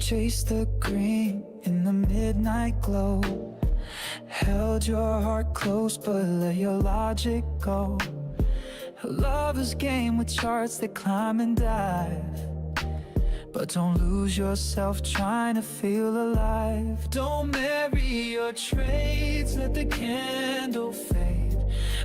chased the green in the midnight glow. Held your heart close but let your logic go. A lover's game with charts that climb and dive. But don't lose yourself trying to feel alive. Don't marry your trades, let the candle fade.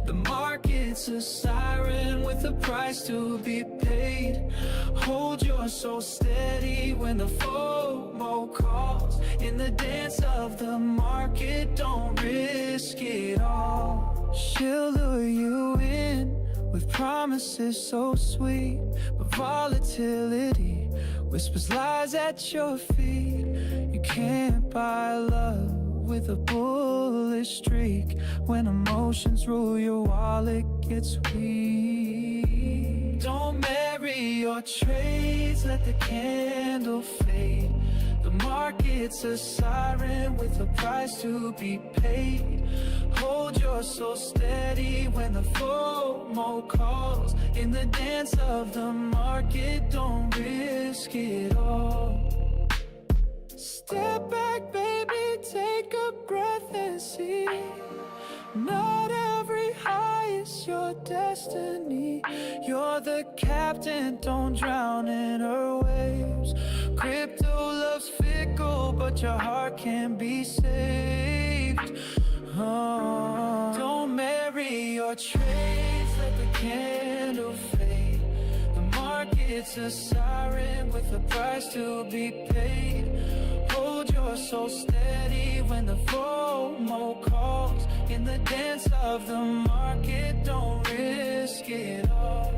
The market's a siren with a price to be paid. Hold your soul steady when the FOMO calls. In the dance of the market, don't risk it all. She'll lure you in with promises so sweet, but volatility whispers lies at your feet. You can't buy love with a bullish streak. When emotions rule, your wallet gets weak. Don't marry your trades, let the candle fade. The market's a siren with a price to be paid. Hold your soul steady when the FOMO calls. In the dance of the market, don't risk it all. Step back, baby, take a breath and see. Not every high is your destiny. You're the captain, don't drown in her waves. Crypto love's fickle, but your heart can be saved. Don't marry your trades, let the candle fade. The market's a siren with a price to be paid. Hold your soul steady when the FOMO calls. In the dance of the market, don't risk it all.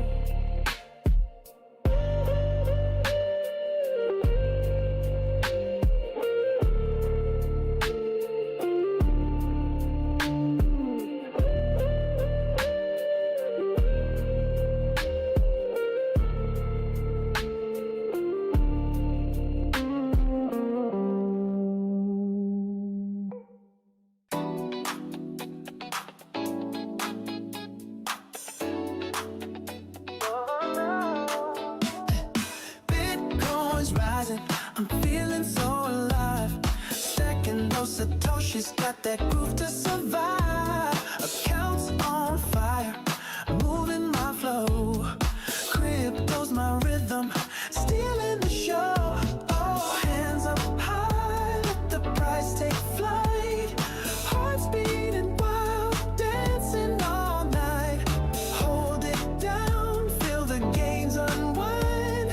I'm feeling so alive. Stacking those Satoshis, got that groove to survive. Accounts on fire, moving my flow. Crypto's my rhythm, stealing the show. Oh, hands up high, let the price take flight. Hearts beating wild, dancing all night. Hold it down, feel the gains unwind.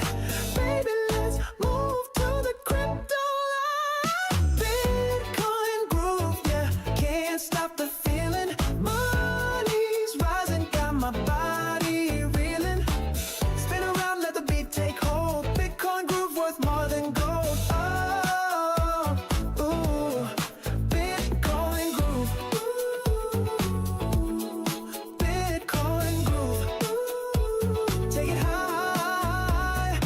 Baby, let's move to the crypto line. Bitcoin groove, yeah, can't stop the feeling. Money's rising, got my body reeling. Spin around, let the beat take hold. Bitcoin groove worth more than gold. Oh, ooh, Bitcoin groove. Ooh, Bitcoin groove. Ooh, take it high.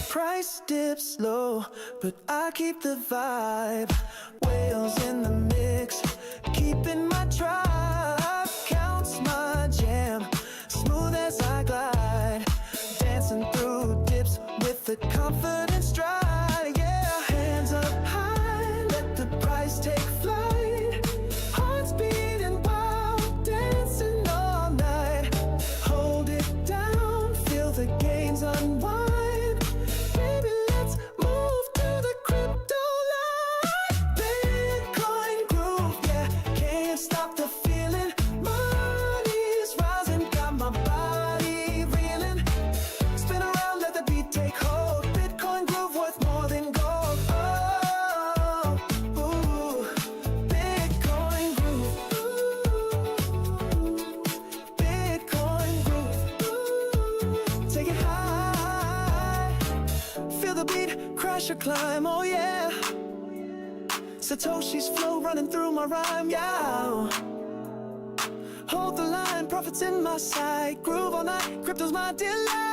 Price dips low, but I keep the vibe. Whales in the mix, keeping my tribe. Counts my jam, smooth as I glide. Dancing through dips with the confident stride. Yeah, hands up high, let the price take flight. Hearts beating wild, dancing all night. Hold it down, feel the gains unwind. Baby, let's move to the crypto line. Bitcoin groove, yeah, can't stop the feeling. Money's rising, got my body reeling. Spin around, let the beat take hold. Bitcoin groove worth more than gold. Oh, ooh, Bitcoin groove. Ooh, Bitcoin groove. Ooh, take it high. Feel the beat, crash or climb, oh yeah. Satoshi's flow running through my rhyme, yeah. Hold the line, profits in my sight. Groove all night, crypto's my delight.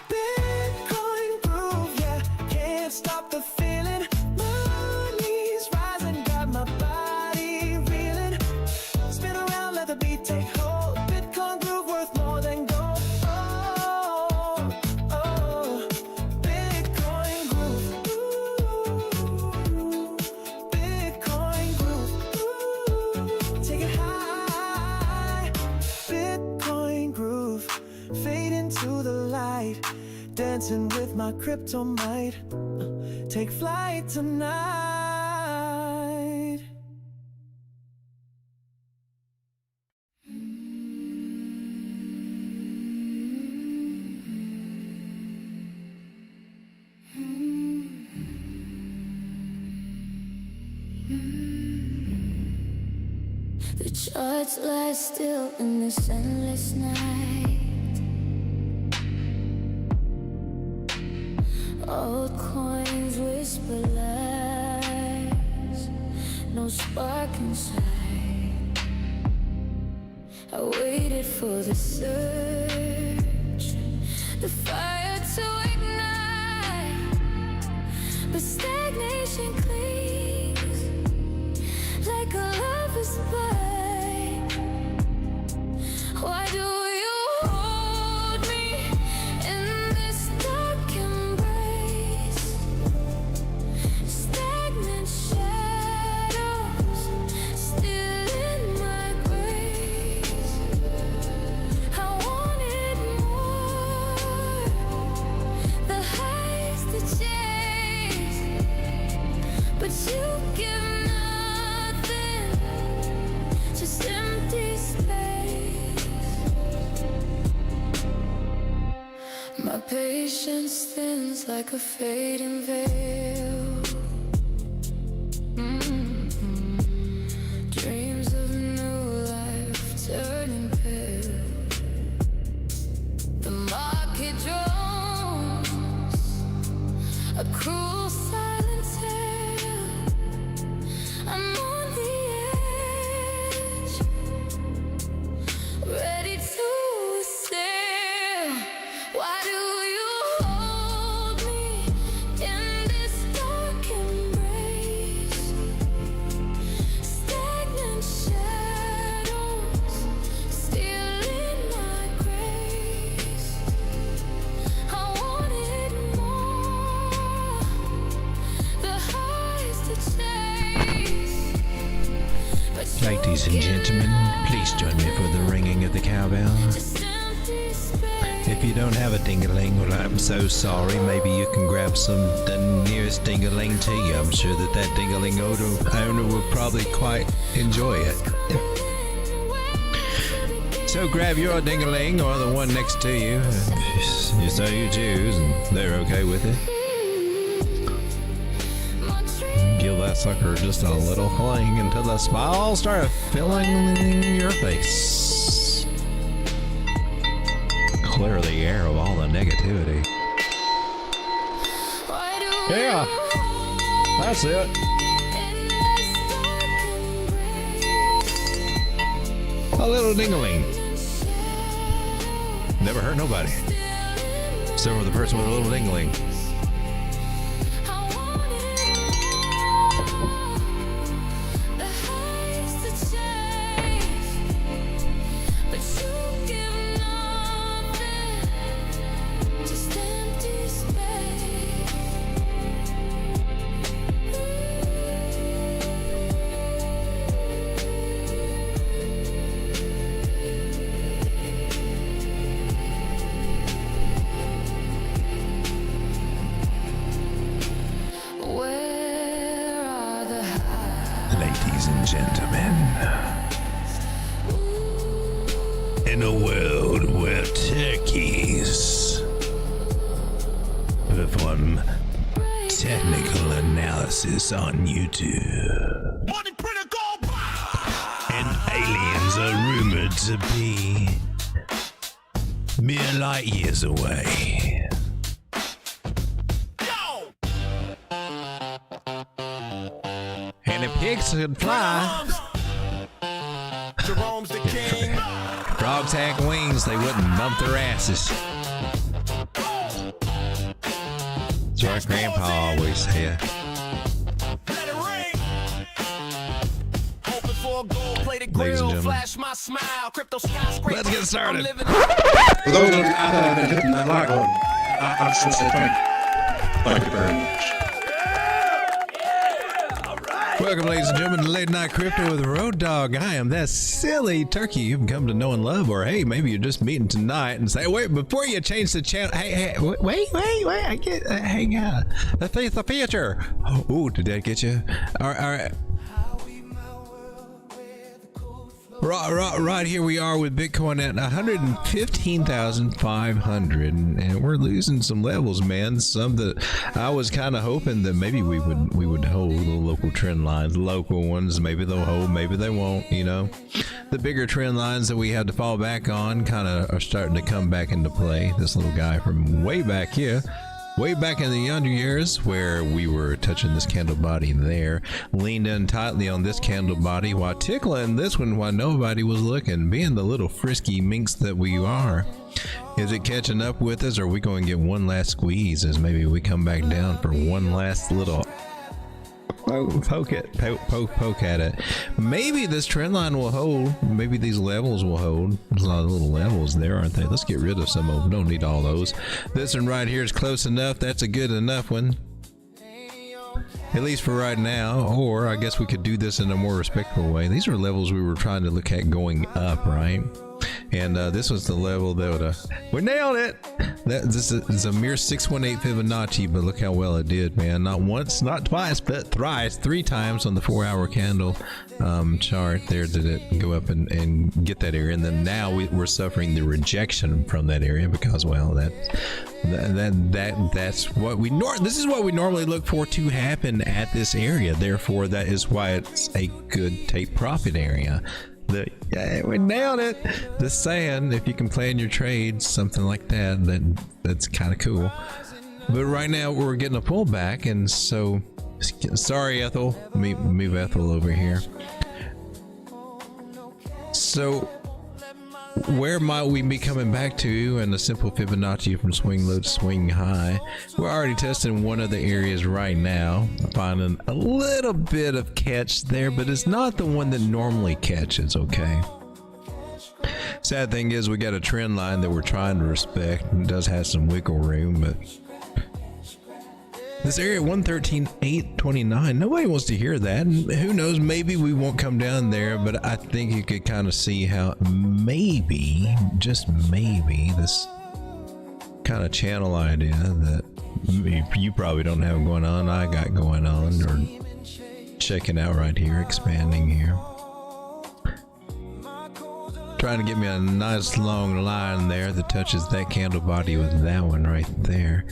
Bitcoin groove, yeah, can't stop the feeling. Money's rising, got my body reeling. Spin around, let the beat take hold. Bitcoin groove worth more than gold. Oh, oh, my crypto might take flight tonight. The charts lie still in this endless night. Altcoins whisper lies, no spark inside. I waited for the surge, the fire to ignite, but stagnation clings like a lover's bite. Why do you hold me in this dark embrace? Stagnant shadows still in my grace. I wanted more, the highs to chase, but you give nothing, just empty space. My patience thins like a fading veil. Dreams of new life turning pale. The market drones, a cruel silent tale. I'm on the edge, ready to sail. Why do you hold me in this dark embrace? Stagnant shadows still in my grace. I wanted more, the highs to chase, but you Ladies and gentlemen, please join me for the ringing of the cowbell. just empty space. If you don't have a ding-a-ling, well, I'm so sorry. Maybe you can grab the nearest ding-a-ling to you. I'm sure that ding-a-ling owner will probably quite enjoy it. So grab your ding-a-ling or the one next to you, so you choose, and they're okay with it. Give that sucker just a little fling until the smile starts filling your face. Clear the air of all the negativity. Why do Yeah, that's it. A little ding-a-ling. Never hurt nobody. Except for the person with a little ding-a-ling. Ladies and gentlemen, in a world where turkeys perform technical analysis on YouTube, and aliens are rumored to be mere light years away, and if pigs could fly, Jerome's the king. frogs had wings, they wouldn't bump their asses. That's what Grandpa always said. Let it ring. Hoping for a gold-plated Ladies and grill. gentlemen. Flash my smile. Crypto skyscraper. Let's get started. I'm living For those of you out there that have been hitting that like button, I just want to say thank you. Thank you very much. Welcome, ladies and gentlemen, to Late Night Crypto with Road Dogg. I am that silly turkey you've come to know and love, or hey, maybe you're just meeting tonight and say, wait, before you change the channel, hey, wait, I get, hang on, that's the future. Oh, did that get you? All right. Right here we are with Bitcoin at 115,500, and we're losing some levels, man. Some that I was kind of hoping that maybe we would hold the local trend lines, local ones. Maybe they'll hold, maybe they won't. You know, the bigger trend lines that we had to fall back on kind of are starting to come back into play. This little guy from way back here. Way back in the yonder years, where we were touching this candle body there, leaned in tightly on this candle body while tickling this one while nobody was looking, being the little frisky minx that we are. Is it catching up with us, or are we going to get one last squeeze as maybe we come back down for one last little poke at it? Maybe this trend line will hold. Maybe these levels will hold. There's a lot of little levels there, aren't they? Let's get rid of some of them. Don't need all those. This one right here is close enough. That's a good enough one, at least for right now. Or I guess we could do this in a more respectful way. These are levels we were trying to look at going up, right? And this was the level that we nailed it. This is a mere 618 Fibonacci, but look how well it did, man. Not once, not twice, but thrice, 3 times on the 4-hour candle chart there did it go up and get that area. And then now we're suffering the rejection from that area because, well, that's what this is what we normally look for to happen at this area. Therefore, that is why it's a good take profit area. We nailed it. Just saying, if you can plan your trades, something like that's kind of cool. But right now we're getting a pullback, and so sorry, Ethel. Move Ethel over here. So where might we be coming back to in a simple Fibonacci from swing low to swing high? We're already testing one of the areas right now, finding a little bit of catch there, but it's not the one that normally catches, okay? Sad thing is we got a trend line that we're trying to respect. It does have some wiggle room, but this area 113.829, nobody wants to hear that. And who knows, maybe we won't come down there, but I think you could kind of see how maybe, just maybe, this kind of channel idea that you probably don't have going on, I got going on, or checking out right here, expanding here. Trying to get me a nice long line there that touches that candle body with that one right there.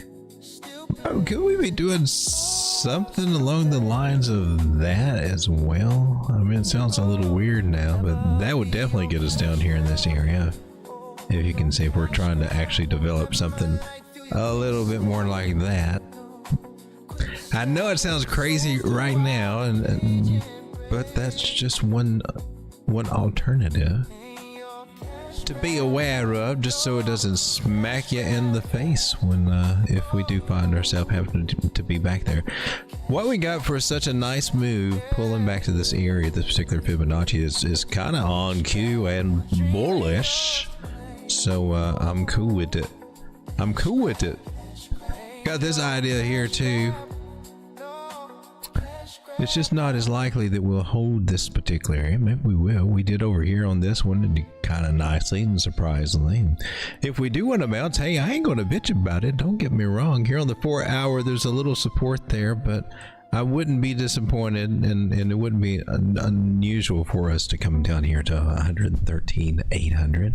Oh, could we be doing something along the lines of that as well? I mean, it sounds a little weird now, but that would definitely get us down here in this area. If you can see, if we're trying to actually develop something a little bit more like that. I know it sounds crazy right now, but that's just one alternative to be aware of, just so it doesn't smack you in the face when if we do find ourselves having to be back there. What we got for such a nice move pulling back to this area, this particular Fibonacci, is kind of on cue and bullish, so I'm cool with it. Got this idea here too. It's just not as likely that we'll hold this particular area. Maybe we will. We did over here on this one, and kind of nicely and surprisingly. If we do want to bounce, hey, I ain't going to bitch about it. Don't get me wrong. Here on the 4-hour, there's a little support there, but I wouldn't be disappointed, and it wouldn't be unusual for us to come down here to 113,800.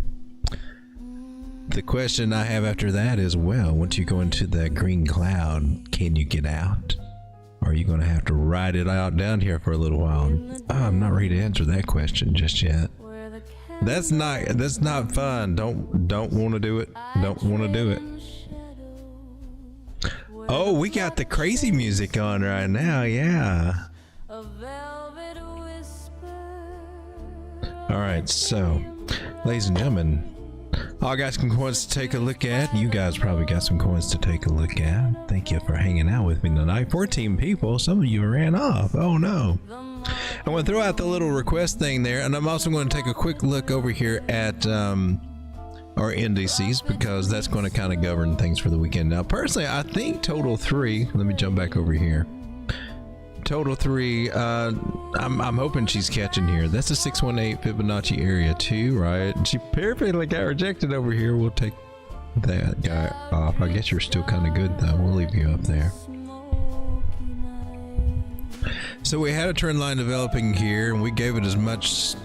The question I have after that is, well, once you go into that green cloud, can you get out? Or are you going to have to ride it out down here for a little while? I'm not ready to answer that question just yet. That's not fun. Don't want to do it. Don't want to do it. Oh, we got the crazy music on right now. Yeah. All right, so, ladies and gentlemen, I got some coins to take a look at. You guys probably got some coins to take a look at. Thank you for hanging out with me tonight. 14 people. Some of you ran off. Oh no. I'm going to throw out the little request thing there, and I'm also going to take a quick look over here at our indices, because that's going to kind of govern things for the weekend. Now, personally, I think total 3. Let me jump back over here. total 3. I'm hoping she's catching here. That's a 618 Fibonacci area too, right? She perfectly got rejected over here. We'll take that guy off. I guess you're still kind of good though. We'll leave you up there. So we had a trend line developing here, and we gave it as much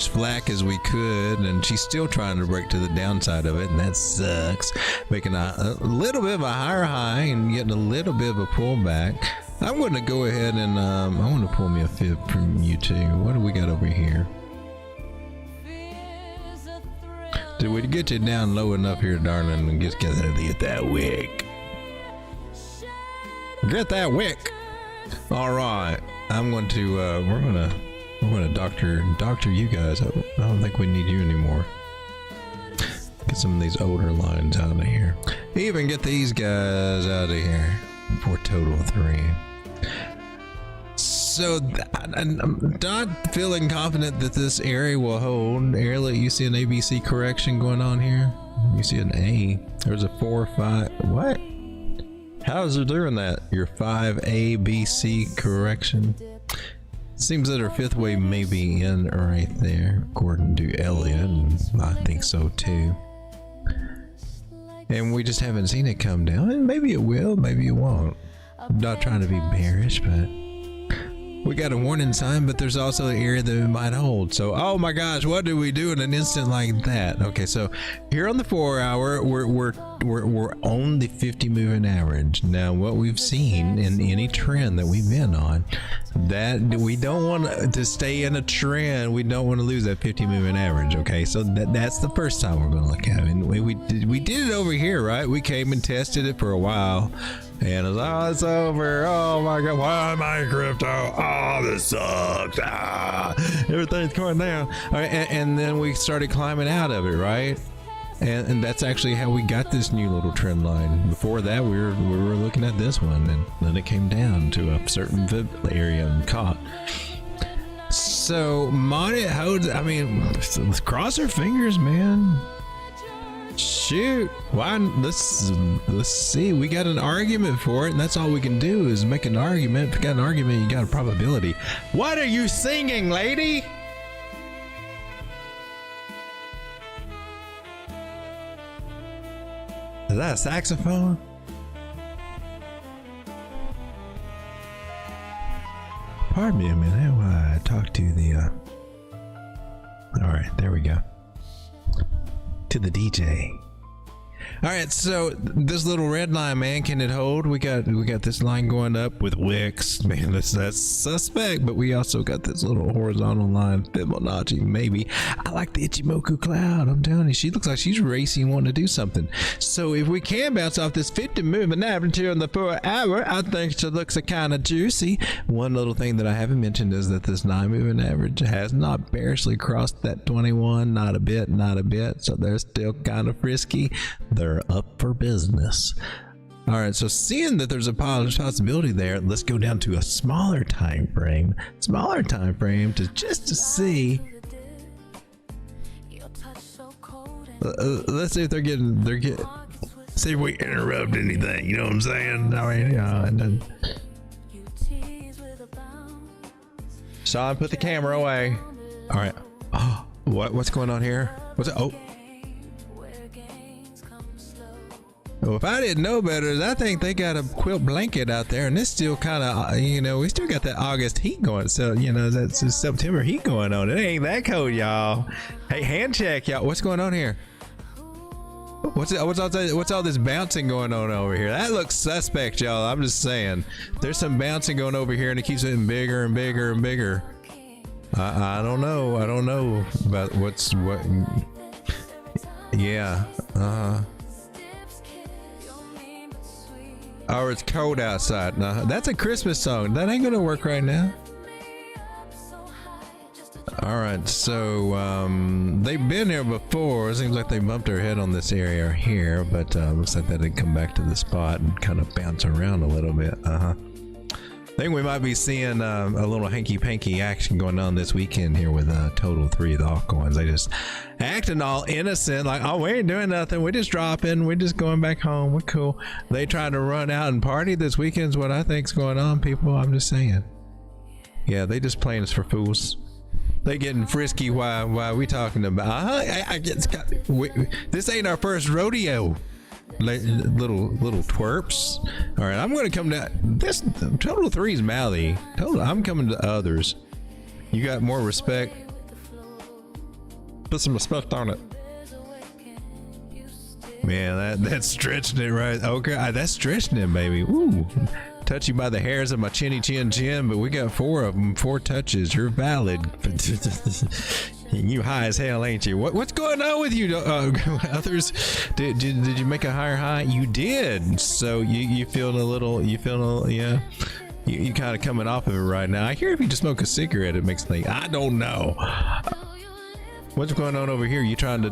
flack as we could, and she's still trying to break to the downside of it, and that sucks. Making a little bit of a higher high and getting a little bit of a pullback. I'm going to go ahead and I want to pull me a fib from you too. What do we got over here? Did we get you down low enough here, darling, and get that wick? Get that wick. All right, I'm going to we're gonna doctor you guys. I don't think we need you anymore. Get some of these older lines out of here. Even get these guys out of here for total 3. So I'm not feeling confident that this area will hold. Ariel, you see an ABC correction going on here? You see an A. There's a 4, 5. What? How is it doing that? Your 5 ABC correction? Seems that our 5th wave may be in right there, according to Elliot, and I think so too. And we just haven't seen it come down. And maybe it will, maybe it won't. I'm not trying to be bearish, but we got a warning sign, but there's also an area that it might hold. So, oh my gosh, what do we do in an instant like that? Okay, so here on the 4 hour, we're on the 50 moving average. Now, what we've seen in any trend that we've been on, that we don't want to stay in a trend. We don't want to lose that 50 moving average. Okay, so that's the first time we're going to look at it. And we did it over here, right? We came and tested it for a while. And it's, oh, it's over. Oh my God, why am I in crypto? Oh, this sucks. Everything's going down. All right, and then we started climbing out of it, right? And that's actually how we got this new little trend line. Before that, we were looking at this one, and then it came down to a certain area and caught. So, I mean, let's cross our fingers, man. Shoot, why? Let's see. We got an argument for it, and that's all we can do is make an argument. If you got an argument, you got a probability. What are you singing, lady? Is that a saxophone? Pardon me a minute while I talk to the all right, there we go. To the DJ. All right, so this little red line, man, can it hold? We got this line going up with wicks, man. That's suspect, but we also got this little horizontal line, Fibonacci, maybe. I like the Ichimoku cloud. I'm telling you, she looks like she's racing, wanting to do something. So if we can bounce off this 50 moving average here on the 4 hour, I think she looks kind of juicy. One little thing that I haven't mentioned is that this 9 moving average has not bearishly crossed that 21, not a bit. So they're still kind of frisky. They're up for business. All right, so seeing that there's a possibility there, let's go down to a smaller time frame to just to see. Let's see if they're getting see if we interrupt anything, you know what I'm saying? I mean, and then Sean, put the camera away. All right. Oh, what's going on here? What's it? Oh. Well, if I didn't know better, I think they got a quilt blanket out there, and it's still kind of, you know, we still got that August heat going. So, you know, that's September heat going on. It ain't that cold, y'all. Hey, hand check, y'all. What's going on here? What's all this bouncing going on over here? That looks suspect, y'all. I'm just saying. There's some bouncing going over here, and it keeps getting bigger and bigger and bigger. I don't know. I don't know about what. Yeah. Oh, it's cold outside. No, that's a Christmas song. That ain't gonna work right now. All right, so they've been here before. It seems like they bumped their head on this area here, but looks like they did come back to the spot and kind of bounce around a little bit. I think we might be seeing a little hanky-panky action going on this weekend here with total 3 of the altcoins. They just acting all innocent, like, oh, we ain't doing nothing. We're just dropping. We're just going back home. We're cool. They trying to run out and party this weekend's what I think's going on, people. I'm just saying. Yeah, they just playing us for fools. They getting frisky while we talking about. This ain't our first rodeo, little twerps. All right, I'm gonna come down. This total 3's mouthy. I'm coming to others. You got more respect. Put some respect on it. Man, that's stretching it right. Okay, that's stretching it, baby. Ooh. Touch you by the hairs of my chinny chin, but we got 4 of them, 4 touches. You're valid. You high as hell, ain't you? What's going on with you, others? Did you make a higher high? You did. So you feeling a little? Yeah. You kind of coming off of it right now. I hear if you just smoke a cigarette, it makes me. I don't know. What's going on over here? You trying to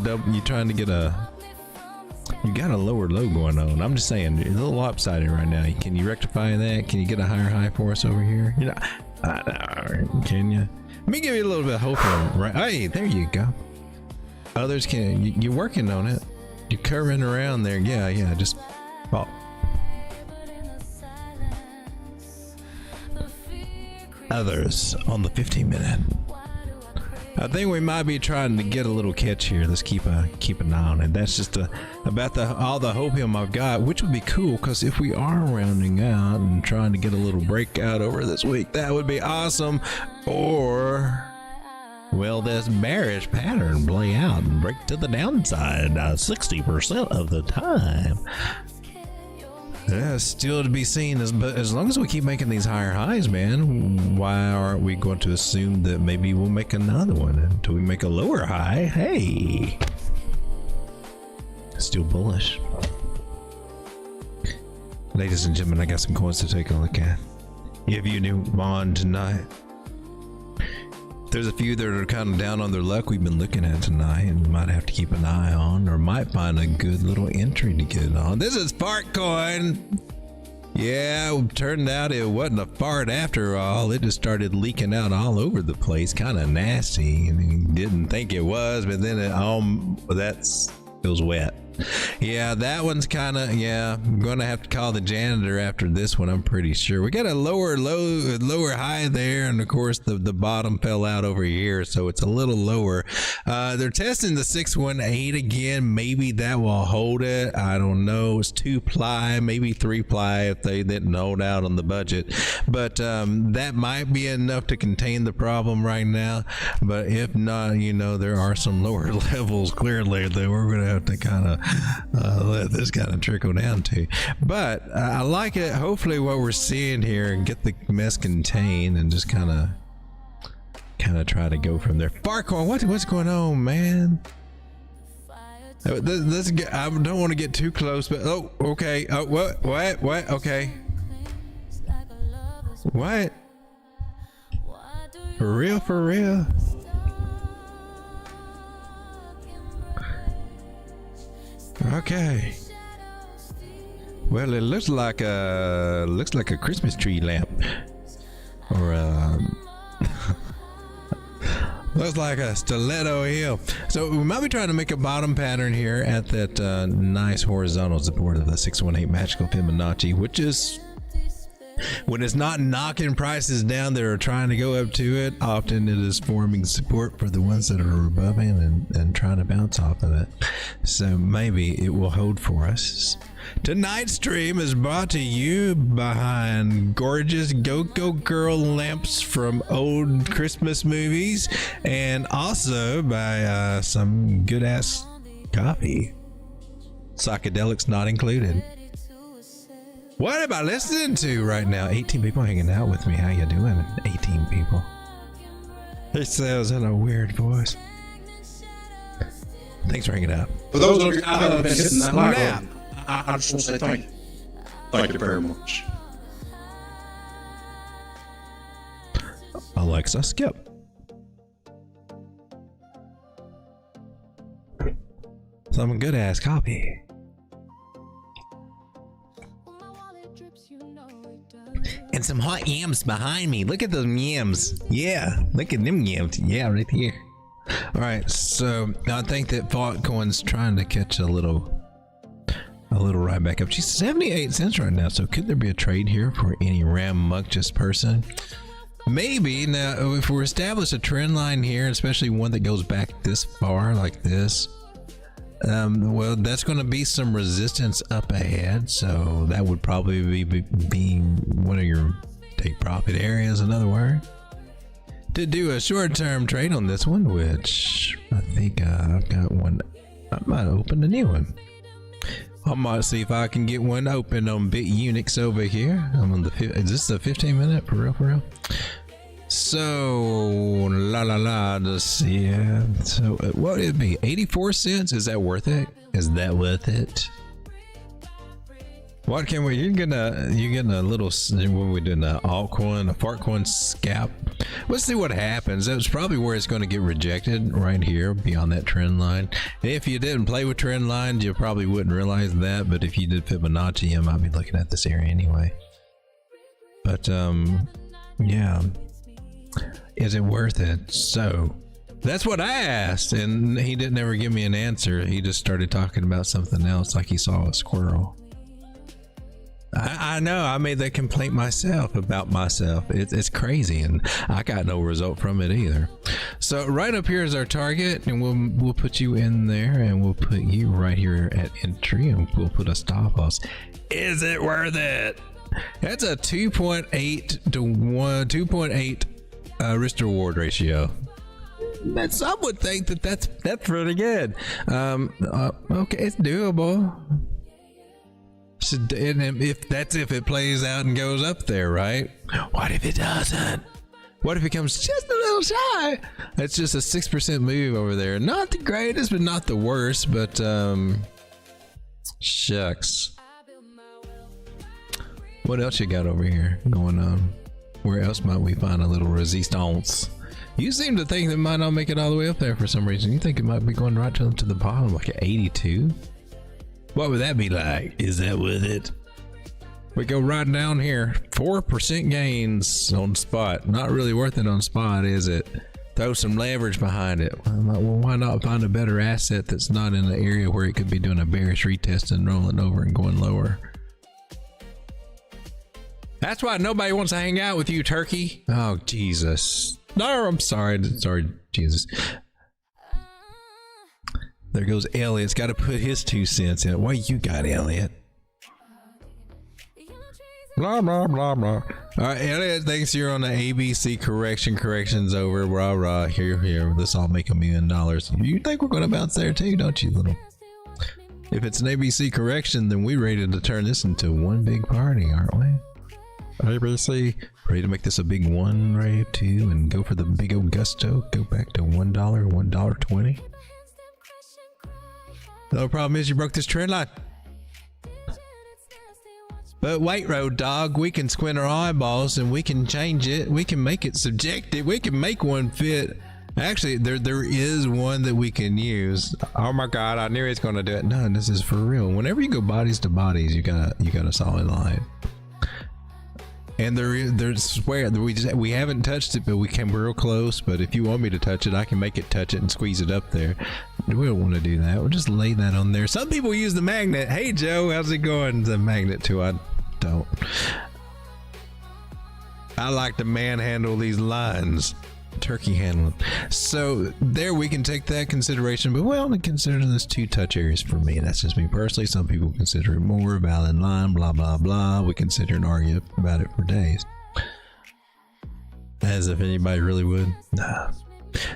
get a? You got a lower low going on. I'm just saying, it's a little lopsided right now. Can you rectify that? Can you get a higher high for us over here? You know, can you? Let me give you a little bit of hope on, right? Hey, there you go. Others can. You're working on it. You're curving around there. Yeah. Just. Oh. Others on the 15-minute. I think we might be trying to get a little catch here. Let's keep an eye on it. That's just about all the hopium I've got, which would be cool because if we are rounding out and trying to get a little breakout over this week, that would be awesome. Or, well, this bearish pattern play out and break to the downside 60% of the time. Yeah, still to be seen. But as long as we keep making these higher highs, man, why aren't we going to assume that maybe we'll make another one until we make a lower high? Hey, still bullish. Ladies and gentlemen, I got some coins to take a look at. If you new on tonight, there's a few that are kind of down on their luck we've been looking at tonight and might have to keep an eye on, or might find a good little entry to get on. This is Fartcoin. Yeah, turned out it wasn't a fart after all. It just started leaking out all over the place, kind of nasty, and he didn't think it was, but then it was wet. Yeah, that one's kind of, I'm gonna have to call the janitor after this one, I'm pretty sure. We got a lower high there, and of course the bottom fell out over here, so it's a little lower. They're testing the 618 again. Maybe that will hold it. I don't know. It's 2-ply, maybe 3-ply if they didn't hold out on the budget, but that might be enough to contain the problem right now. But if not, there are some lower levels clearly that we're gonna have to kind of let this kind of trickle down to. But I like it. Hopefully what we're seeing here and get the mess contained and just kind of try to go from there. Fartcoin, what's going on, man? I don't want to get too close, but okay. What? Okay. What? For real? Okay. Well, it looks like a Christmas tree lamp, or looks like a stiletto heel. So we might be trying to make a bottom pattern here at that nice horizontal support of the 618 magical Fibonacci, which is, when it's not knocking prices down that are trying to go up to it, often it is forming support for the ones that are above it and trying to bounce off of it. So maybe it will hold for us. Tonight's stream is brought to you behind gorgeous Go-Go Girl lamps from old Christmas movies, and also by some good-ass coffee. Psychedelics not included. What am I listening to right now? 18 people hanging out with me. How you doing? 18 people. It sounds in a weird voice. Thanks for hanging out. For those of you out there that have been hitting that like button, I just want to say thank you. Thank you very much. Alexa, skip. Some good ass copy. And some hot yams behind me. Look at those yams. Yeah, look at them yams. Yeah, right here. All right, so I think that Fartcoin's trying to catch a little right back up. She's 78 cents right now. So could there be a trade here for any rambunctious person? maybe now if we establish a trend line here, especially one that goes back this far like this, well, that's going to be some resistance up ahead, so that would probably be being one of your take profit areas, in other words, to do a short-term trade on this one, which I think I've got one. I might open a new one. I might see if I can get one open on BitUnix over here. I'm on the, is this the 15 minute for real? So let's see. So what would it be? 84 cents? Is that worth it? Is that worth it? What can we? You're getting a little. When we doing an altcoin, a fartcoin scalp. Let's see what happens. That's probably where it's going to get rejected, right here beyond that trend line. If you didn't play with trend lines, you probably wouldn't realize that. But if you did Fibonacci, you might be looking at this area anyway. But yeah. Is it worth it? So that's what I asked, and he didn't ever give me an answer. He just started talking about something else, like he saw a squirrel. I know, I made that complaint myself about myself. It's crazy, and I got no result from it either. So right up here is our target, and we'll put you in there, and we'll put you right here at entry, and we'll put a stop loss. Is it worth it? That's a 2.8 to 1, 2.8 risk to reward ratio. Some would think that's pretty good. Okay, it's doable. If it plays out and goes up there, right? What if it doesn't? What if it comes just a little shy? It's just a 6% move over there. Not the greatest, but not the worst. But shucks. What else you got over here going on? Where else might we find a little resistance? You seem to think that it might not make it all the way up there for some reason. You think it might be going right to the bottom, like at 82? What would that be like? Is that worth it? We go right down here. 4% gains on spot. Not really worth it on spot, is it? Throw some leverage behind it. Well, why not find a better asset that's not in an area where it could be doing a bearish retest and rolling over and going lower? That's why nobody wants to hang out with you, Turkey. Oh, Jesus. No, I'm sorry. Sorry, Jesus. There goes Elliot's got to put his 2 cents in it. What you got, Elliot? Blah, blah, blah, blah. All right, Elliot thinks you're on the ABC correction. Correction's over. Rah, rah. Here. This all make $1 million. You think we're going to bounce there too, don't you, little? If it's an ABC correction, then we're ready to turn this into one big party, aren't we? ABC, ready to make this a big one, right? Two, and go for the big old gusto. Go back to $1, $1.20. The problem is you broke this trend line. But wait, road dog, we can squint our eyeballs and we can change it. We can make it subjective. We can make one fit. Actually, there is one that we can use. Oh my God, I knew he was going to do it. No, this is for real. Whenever you go bodies to bodies, you got a solid line. And there's swear we haven't touched it, but we came real close. But if you want me to touch it, I can make it touch it and squeeze it up there. We don't want to do that. We'll just lay that on there. Some people use the magnet. Hey Joe, how's it going? The magnet too. I don't. I like to manhandle these lines. Turkey handling. So there we can take that consideration, but we only consider this 2 touch areas for me. That's just me personally. Some people consider it more valid line, blah blah blah. We consider and argue about it for days, as if anybody really would. Nah.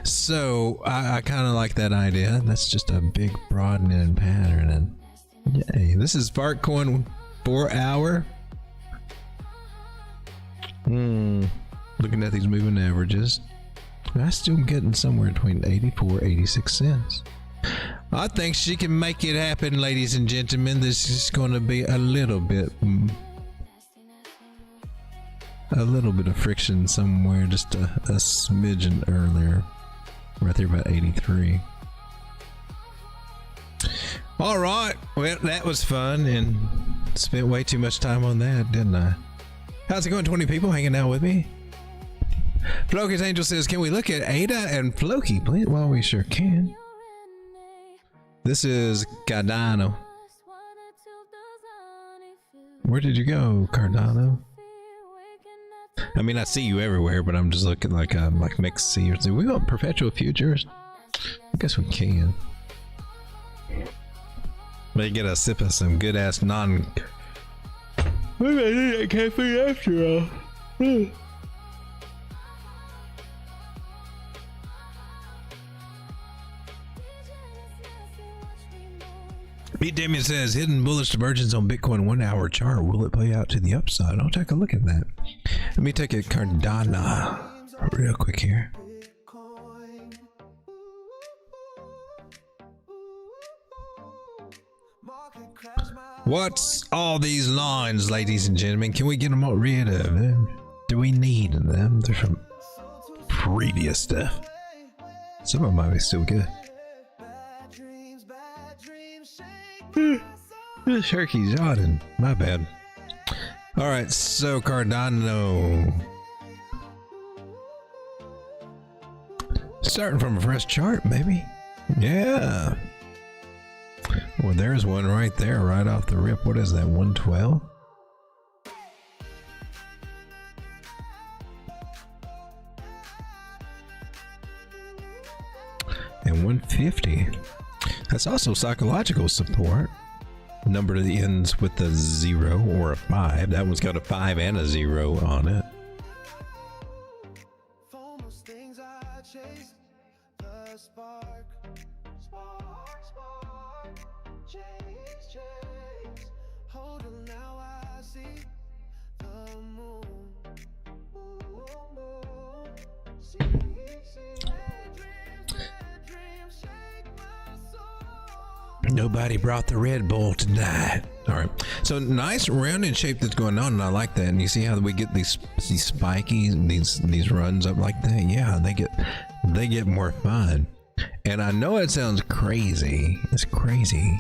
So I kind of like that idea. That's just a big broadening pattern, and yay. This is Fartcoin 4 hour. Looking at these moving averages, I'm still getting somewhere between 84, 86 cents. I think she can make it happen, ladies and gentlemen. This is going to be a little bit of friction somewhere, just a smidgen earlier, right there about 83. All right, well, that was fun and spent way too much time on that, didn't I? How's it going? 20 people hanging out with me. Floki's Angel says, can we look at Ada and Floki, please? Well, we sure can. This is Cardano. Where did you go, Cardano? I mean, I see you everywhere, but I'm just looking like mixed seers. Do we want perpetual futures? I guess we can. May get a sip of some good ass non. Maybe I need that caffeine after all. Pete Damien says, hidden bullish divergence on Bitcoin 1 hour chart. Will it play out to the upside? I'll take a look at that. Let me take a Cardano real quick here. What's all these lines, ladies and gentlemen? Can we get them all rid of them? Do we need them? They're from previous stuff. Some of them might be still good. This turkey's yawning. My bad. Alright, so Cardano. Starting from a fresh chart, maybe? Yeah. Well, there's one right there, right off the rip. What is that, 112? And 150. That's also psychological support. Number that ends with a 0 or a 5. That one's got a 5 and a 0 on it. Nobody brought the Red Bull tonight. All right, so nice rounded shape that's going on, and I like that. And you see how we get these spiky these runs up like that? Yeah, they get more fun. And I know it sounds crazy. It's crazy,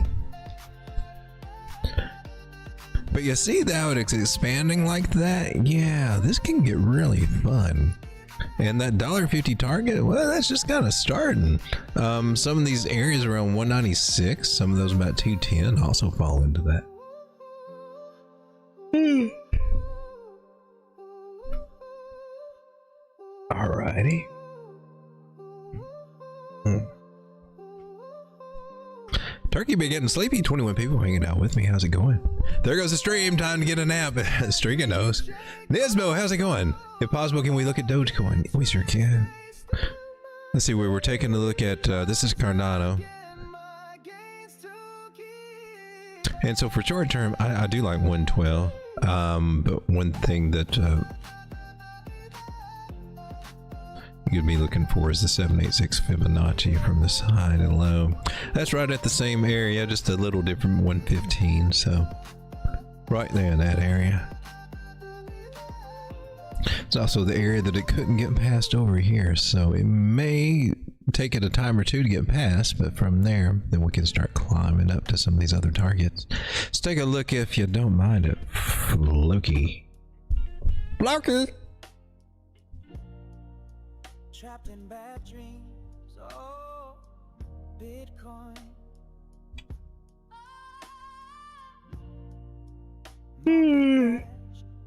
but you see how it's expanding like that? Yeah, this can get really fun. And that $1.50 target, well, that's just kind of starting. Some of these areas around 196, some of those about 210 also fall into that. Alrighty. Turkey been getting sleepy. 21 people hanging out with me. How's it going? There goes the stream. Time to get a nap. Streaking knows. Nismo, how's it going? If possible, can we look at Dogecoin? We sure can. Let's see. We were taking a look at this is Cardano. And so for short term, I do like 112. But one thing that you'd be looking for is the 786 Fibonacci from the side and low. That's right at the same area, just a little different, 115. So right there in that area. It's also the area that it couldn't get past over here, so it may take it a time or two to get past, but from there, then we can start climbing up to some of these other targets. Let's take a look, if you don't mind, at Floki. Floki! Trapped in bad dreams, oh, Bitcoin.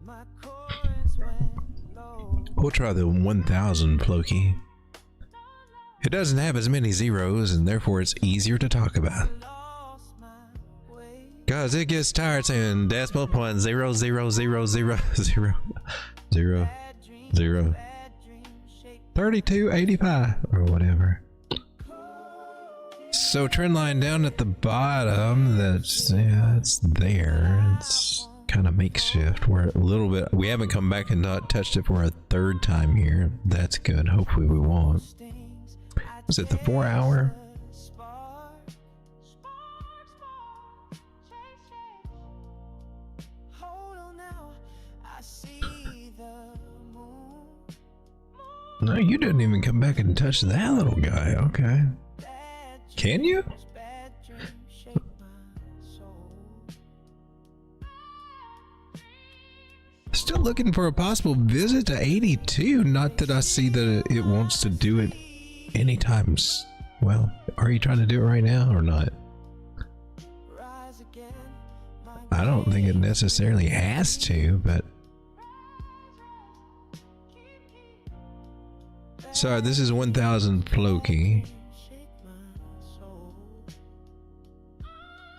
My coins went low. We'll try the 1000 Floki. It doesn't have as many zeros, and therefore it's easier to talk about. Guys, it gets tired saying decimal point 0.0000000 3285 or whatever. So trend line down at the bottom, that's, yeah, it's there. It's kind of makeshift. We're a little bit, we haven't come back and not touched it for a third time here. That's good. Hopefully we won't. Was it the 4 hour? No, you didn't even come back and touch that little guy. Okay. Can you? Still looking for a possible visit to 82. Not that I see that it wants to do it anytime. Well, are you trying to do it right now or not? I don't think it necessarily has to, but Sorry, this is 1,000 Floki.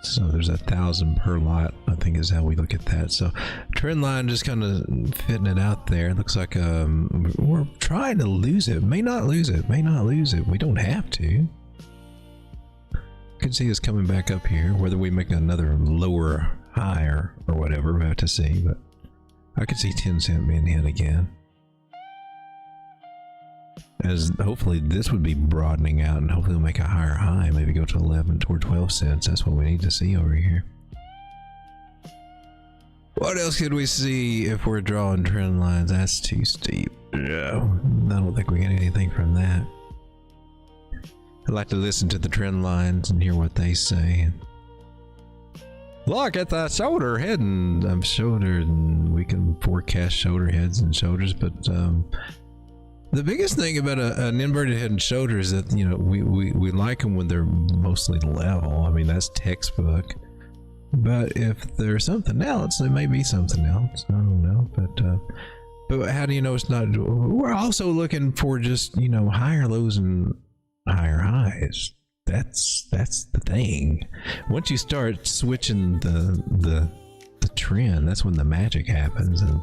So there's 1,000 per lot, I think is how we look at that. So trend line just kind of fitting it out there. It looks like we're trying to lose it. May not lose it. May not lose it. We don't have to. You can see us coming back up here. Whether we make another lower high or whatever, we have to see. But I could see 10 cent being hit again. As hopefully this would be broadening out and hopefully we'll make a higher high, maybe go to 11 toward 12 cents. That's what we need to see over here. What else could we see if we're drawing trend lines? That's too steep. No, I don't think we get anything from that. I like to listen to the trend lines and hear what they say. Look at that shoulder head and shoulder, and we can forecast shoulder heads and shoulders, but the biggest thing about an inverted head and shoulder is that, you know, we like them when they're mostly level. I mean, that's textbook. But if there's something else, there may be something else. I don't know. But how do you know it's not? We're also looking for just, you know, higher lows and higher highs. That's the thing. Once you start switching the trend, that's when the magic happens. And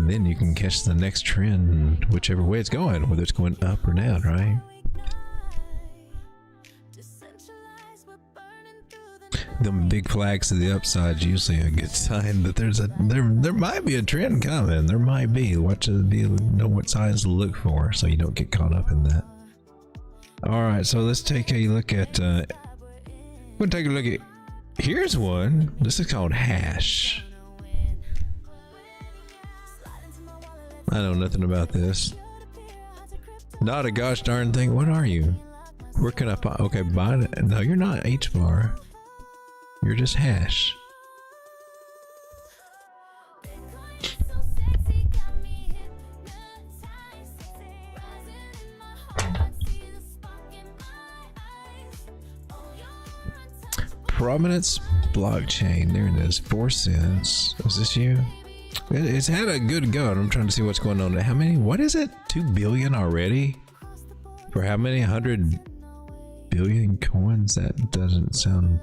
then you can catch the next trend whichever way it's going, whether it's going up or down, right? Them big flags to the upside is usually a good sign that there might be a trend coming. There might be. Watch the deal, know what signs to look for so you don't get caught up in that. All right, so let's take a look at we'll take a look at, here's one. This is called hash. I know nothing about this. Not a gosh darn thing. What are you? Where can I find? Okay, buy it. No, you're not H bar. You're just hash. Prominence blockchain. There it is. 4 cents. Is this you? It's had a good go. I'm trying to see what's going on. How many? What is it? 2 billion already? For how many? 100 billion coins? That doesn't sound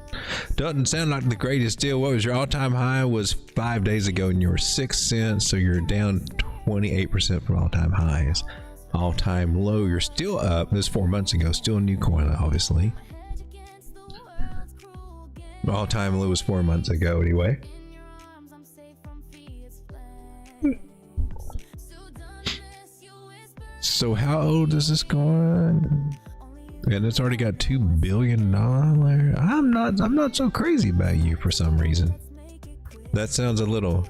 like the greatest deal. What was your all-time high? Was 5 days ago, and you were 6 cents. So you're down 28% from all-time highs. All-time low, you're still up. This 4 months ago. Still a new coin, obviously. All-time low was 4 months ago, anyway. So how old is this coin? And it's already got $2 billion. I'm not so crazy about you for some reason. That smells a little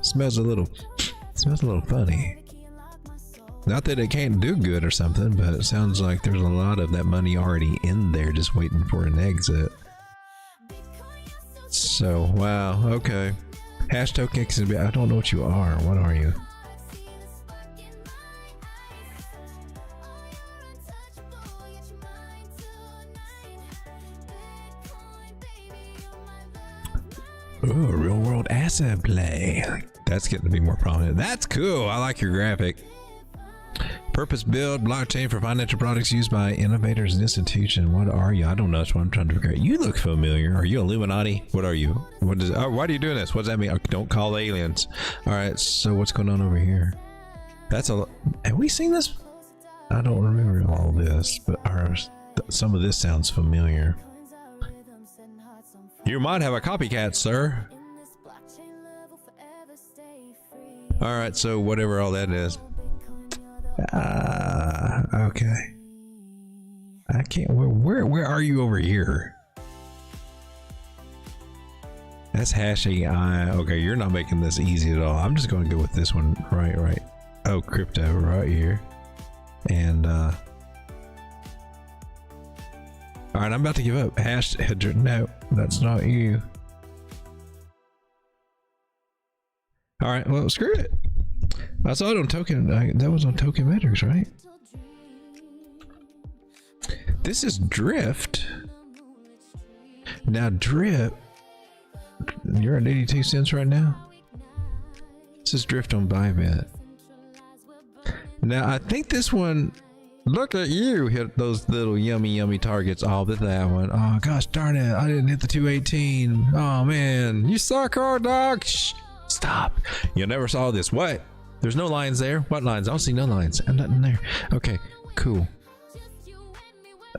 funny. Not that it can't do good or something, but it sounds like there's a lot of that money already in there just waiting for an exit. So, wow, okay. Hash Tokenmetrics, I don't know what you are. What are you? Ooh, real world asset play. That's getting to be more prominent. That's cool. I like your graphic. Purpose built blockchain for financial products used by innovators and institutions. What are you? I don't know. That's what I'm trying to figure out. You look familiar. Are you Illuminati? What are you? What is? Oh, why are you doing this? What does that mean? Oh, don't call aliens. All right. So what's going on over here? That's a. Have we seen this? I don't remember all this, but some of this sounds familiar. You might have a copycat, sir. All right. So whatever all that is. Okay. I can't. Where are you over here? That's hashing. Okay, you're not making this easy at all. I'm just going to go with this one. Right. Oh, crypto right here. And all right, I'm about to give up. Hash. No, that's not you. All right. Well, screw it. I saw it on that was on Tokenmetrics, right? This is Drift. Now Drift, you're at 82 cents right now. This is Drift on Bybit. Now I think this one Look at you hit those little yummy targets. Oh, but that one. Oh, gosh darn it. I didn't hit the 218. Oh, man. You suck, hard dog. Shh. Stop. You never saw this. What? There's no lines there. What lines? I don't see no lines. I'm not in there. Okay, cool.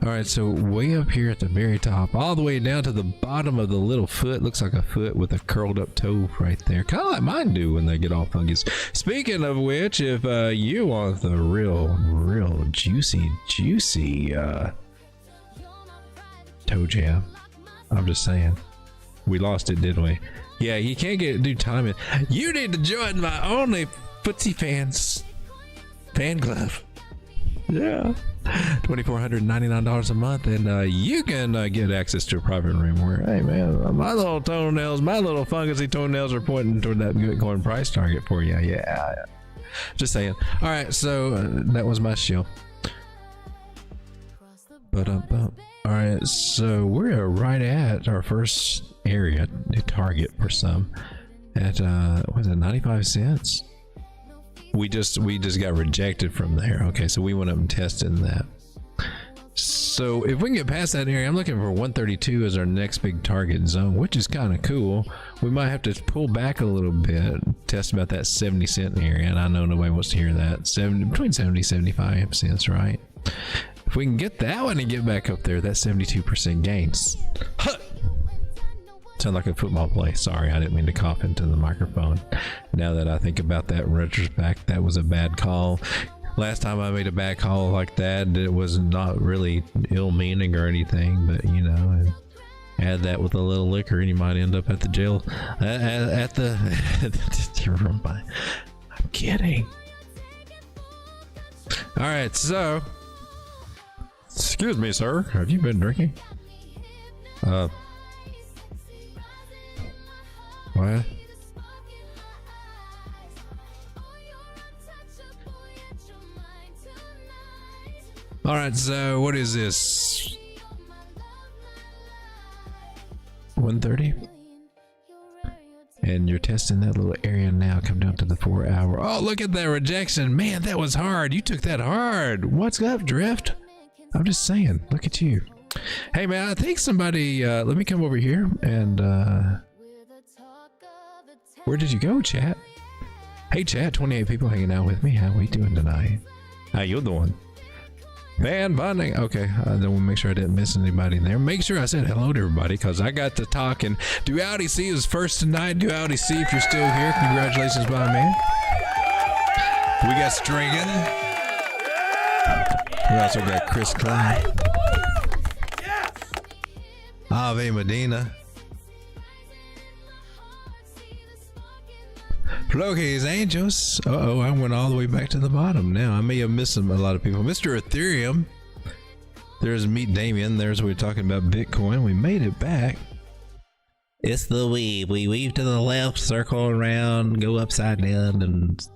All right, so way up here at the very top, all the way down to the bottom of the little foot. Looks like a foot with a curled up toe right there. Kind of like mine do when they get all fungus. Speaking of which, if you want the real juicy toe jam, I'm just saying. We lost it, didn't we? Yeah, you can't do timing. You need to join my only footsie fan club. Yeah, $2,499 a month, and you can get access to a private room where, hey man, my little toenails, my little fungusy toenails are pointing toward that Bitcoin price target for you. Yeah. Just saying. All right, so that was my shield. All right, so we're right at our first area, the target for some, at was it 95 cents? We just got rejected from there. Okay, so we went up and tested that. So if we can get past that area, I'm looking for 132 as our next big target zone, which is kind of cool. We might have to pull back a little bit, test about that 70 cent area, and I know nobody wants to hear that. Between 70 and 75 cents, right? If we can get that one and get back up there, that's 72% gains. Huh. Sound like a football play. Sorry, I didn't mean to cough into the microphone. Now that I think about that in retrospect, that was a bad call. Last time I made a bad call like that, it was not really ill-meaning or anything, but you know, add that with a little liquor and you might end up at the jail. At the I'm kidding. All right, so excuse me, sir. Have you been drinking? What? All right, so what is this? 130? And you're testing that little area now. Come down to the 4 hour. Oh, look at that rejection. Man, that was hard. You took that hard. What's up, Drift? I'm just saying. Look at you. Hey, man, I think somebody, let me come over here and, where did you go, chat? Hey, chat, 28 people hanging out with me. How we doing tonight? You're the one. Fan bonding. Okay, I want to make sure I didn't miss anybody in there. Make sure I said hello to everybody because I got to talking. Duality C is first tonight. Duality C, if you're still here, congratulations, my man. We got Strigan. We also got Chris Klein. Ave Medina. Floki's Angels. Uh-oh, I went all the way back to the bottom now. I may have missed a lot of people. Mr. Ethereum. There's Meet Damien. There's we were talking about Bitcoin. We made it back. It's the weave. We weave to the left, circle around, go upside down, and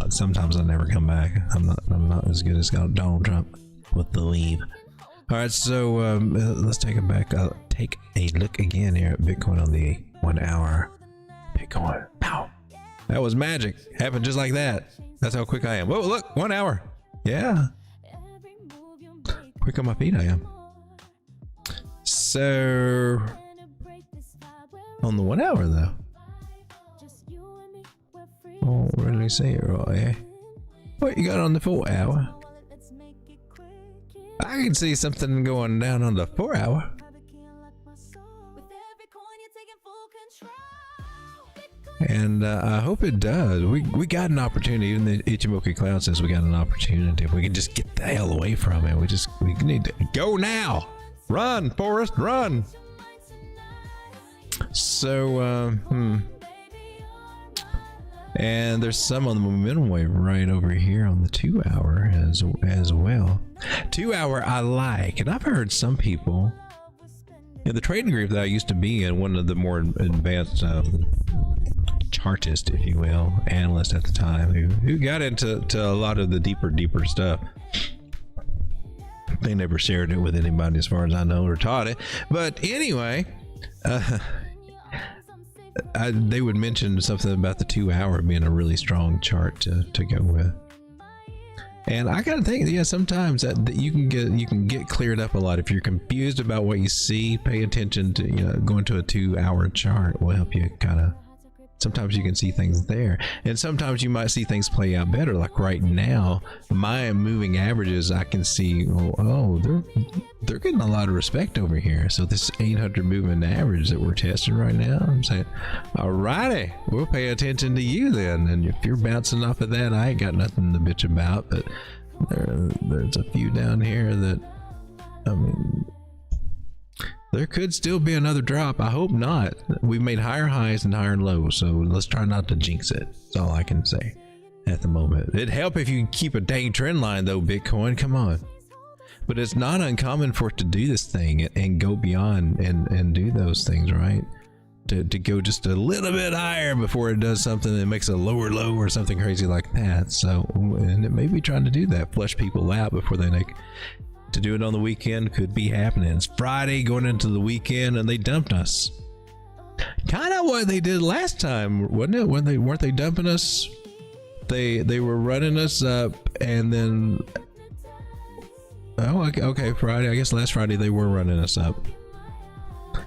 sometimes I never come back. I'm not as good as Donald Trump with the weave. All right, so let's take it back. Take a look again here at Bitcoin on the 1 hour. Bitcoin. Pow. That was magic. Happened just like that. That's how quick I am. Whoa, look, 1 hour. Yeah. Quick on my feet I am. So on the 1 hour though. Oh, what did I say? What you got on the 4 hour? I can see something going down on the 4 hour. And I hope it does. We got an opportunity. Even the Ichimoku Cloud says we got an opportunity. If we can just get the hell away from it, we need to go now. Run, Forrest, run. So, and there's some on the momentum wave right over here on the 2 hour as well. 2 hour I like, and I've heard some people in the trading group that I used to be in, one of the more advanced chartist, if you will, analyst at the time, who got into a lot of the deeper stuff. They never shared it with anybody as far as I know or taught it, but anyway, they would mention something about the 2 hour being a really strong chart to go with. And I gotta think, yeah, sometimes that you can get cleared up a lot. If you're confused about what you see, pay attention to, you know, going to a 2-hour chart will help you kind of. Sometimes you can see things there, and sometimes you might see things play out better. Like right now, my moving averages, I can see, oh, they're getting a lot of respect over here. So this 800 moving average that we're testing right now, I'm saying, alrighty, we'll pay attention to you then. And if you're bouncing off of that, I ain't got nothing to bitch about. But there's a few down here that, I mean, there could still be another drop. I hope not. We've made higher highs and higher lows, so let's try not to jinx it. That's all I can say at the moment. It'd help if you keep a dang trend line though, Bitcoin. Come on. But it's not uncommon for it to do this thing and go beyond and do those things, right? To go just a little bit higher before it does something that makes a lower low or something crazy like that. So, and it may be trying to do that, flush people out before they make. To do it on the weekend could be happening. It's Friday going into the weekend and they dumped us. Kind of what they did last time, wasn't it? When weren't they dumping us? They were running us up and then okay, Friday. I guess last Friday they were running us up.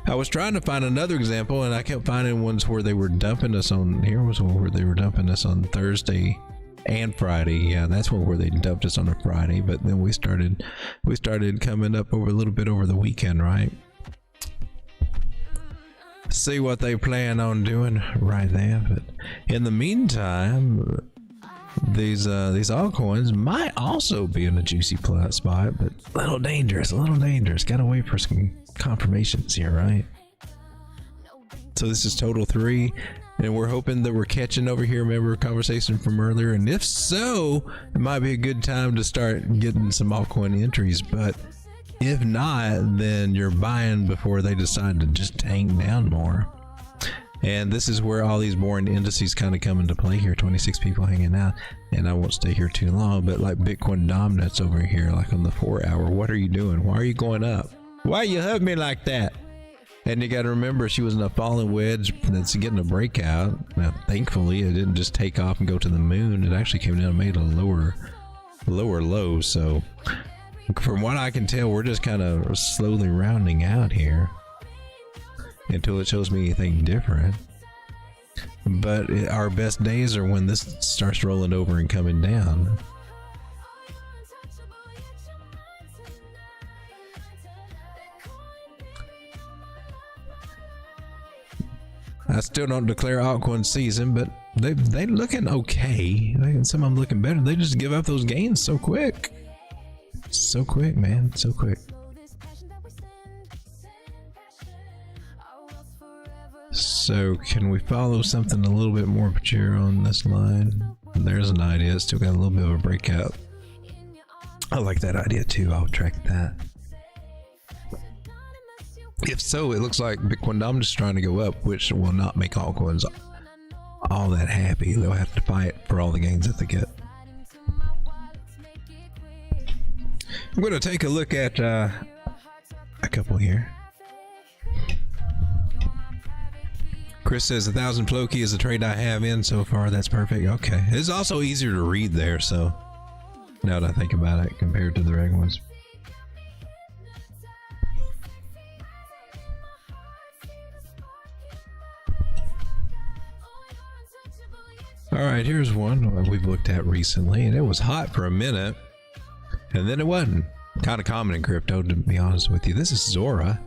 I was trying to find another example and I kept finding ones where they were dumping us on. Here was one where they were dumping us on Thursday and Friday. Yeah, that's one where they dumped us on a Friday, but then we started coming up over a little bit over the weekend, right? See what they plan on doing right there. But in the meantime, these altcoins might also be in a juicy spot, but a little dangerous. Gotta wait for some confirmations here, right? So this is total 3. And we're hoping that we're catching over here. Remember a conversation from earlier? And if so, it might be a good time to start getting some altcoin entries. But if not, then you're buying before they decide to just tank down more. And this is where all these boring indices kind of come into play here. 26 people hanging out. And I won't stay here too long, but like Bitcoin dominance over here, like on the 4-hour, what are you doing? Why are you going up? Why you hug me like that? And you got to remember, she was in a falling wedge that's getting a breakout. Now, thankfully, it didn't just take off and go to the moon. It actually came down and made a lower low. So, from what I can tell, we're just kind of slowly rounding out here until it shows me anything different. But our best days are when this starts rolling over and coming down. I still don't declare altcoin season, but they looking okay. Some of them looking better. They just give up those gains so quick. So quick, man. So quick. So can we follow something a little bit more mature on this line? There's an idea. Still got a little bit of a breakout. I like that idea too. I'll track that. If so, it looks like Bitcoin dominance is trying to go up, which will not make altcoins all that happy. They'll have to fight for all the gains that they get. I'm going to take a look at a couple here. Chris says 1,000 Floki is the trade I have in so far. That's perfect. Okay. It's also easier to read there, so now that I think about it compared to the regular ones. All right, here's one we've looked at recently, and it was hot for a minute, and then it wasn't. Kind of common in crypto, to be honest with you. This is Zora.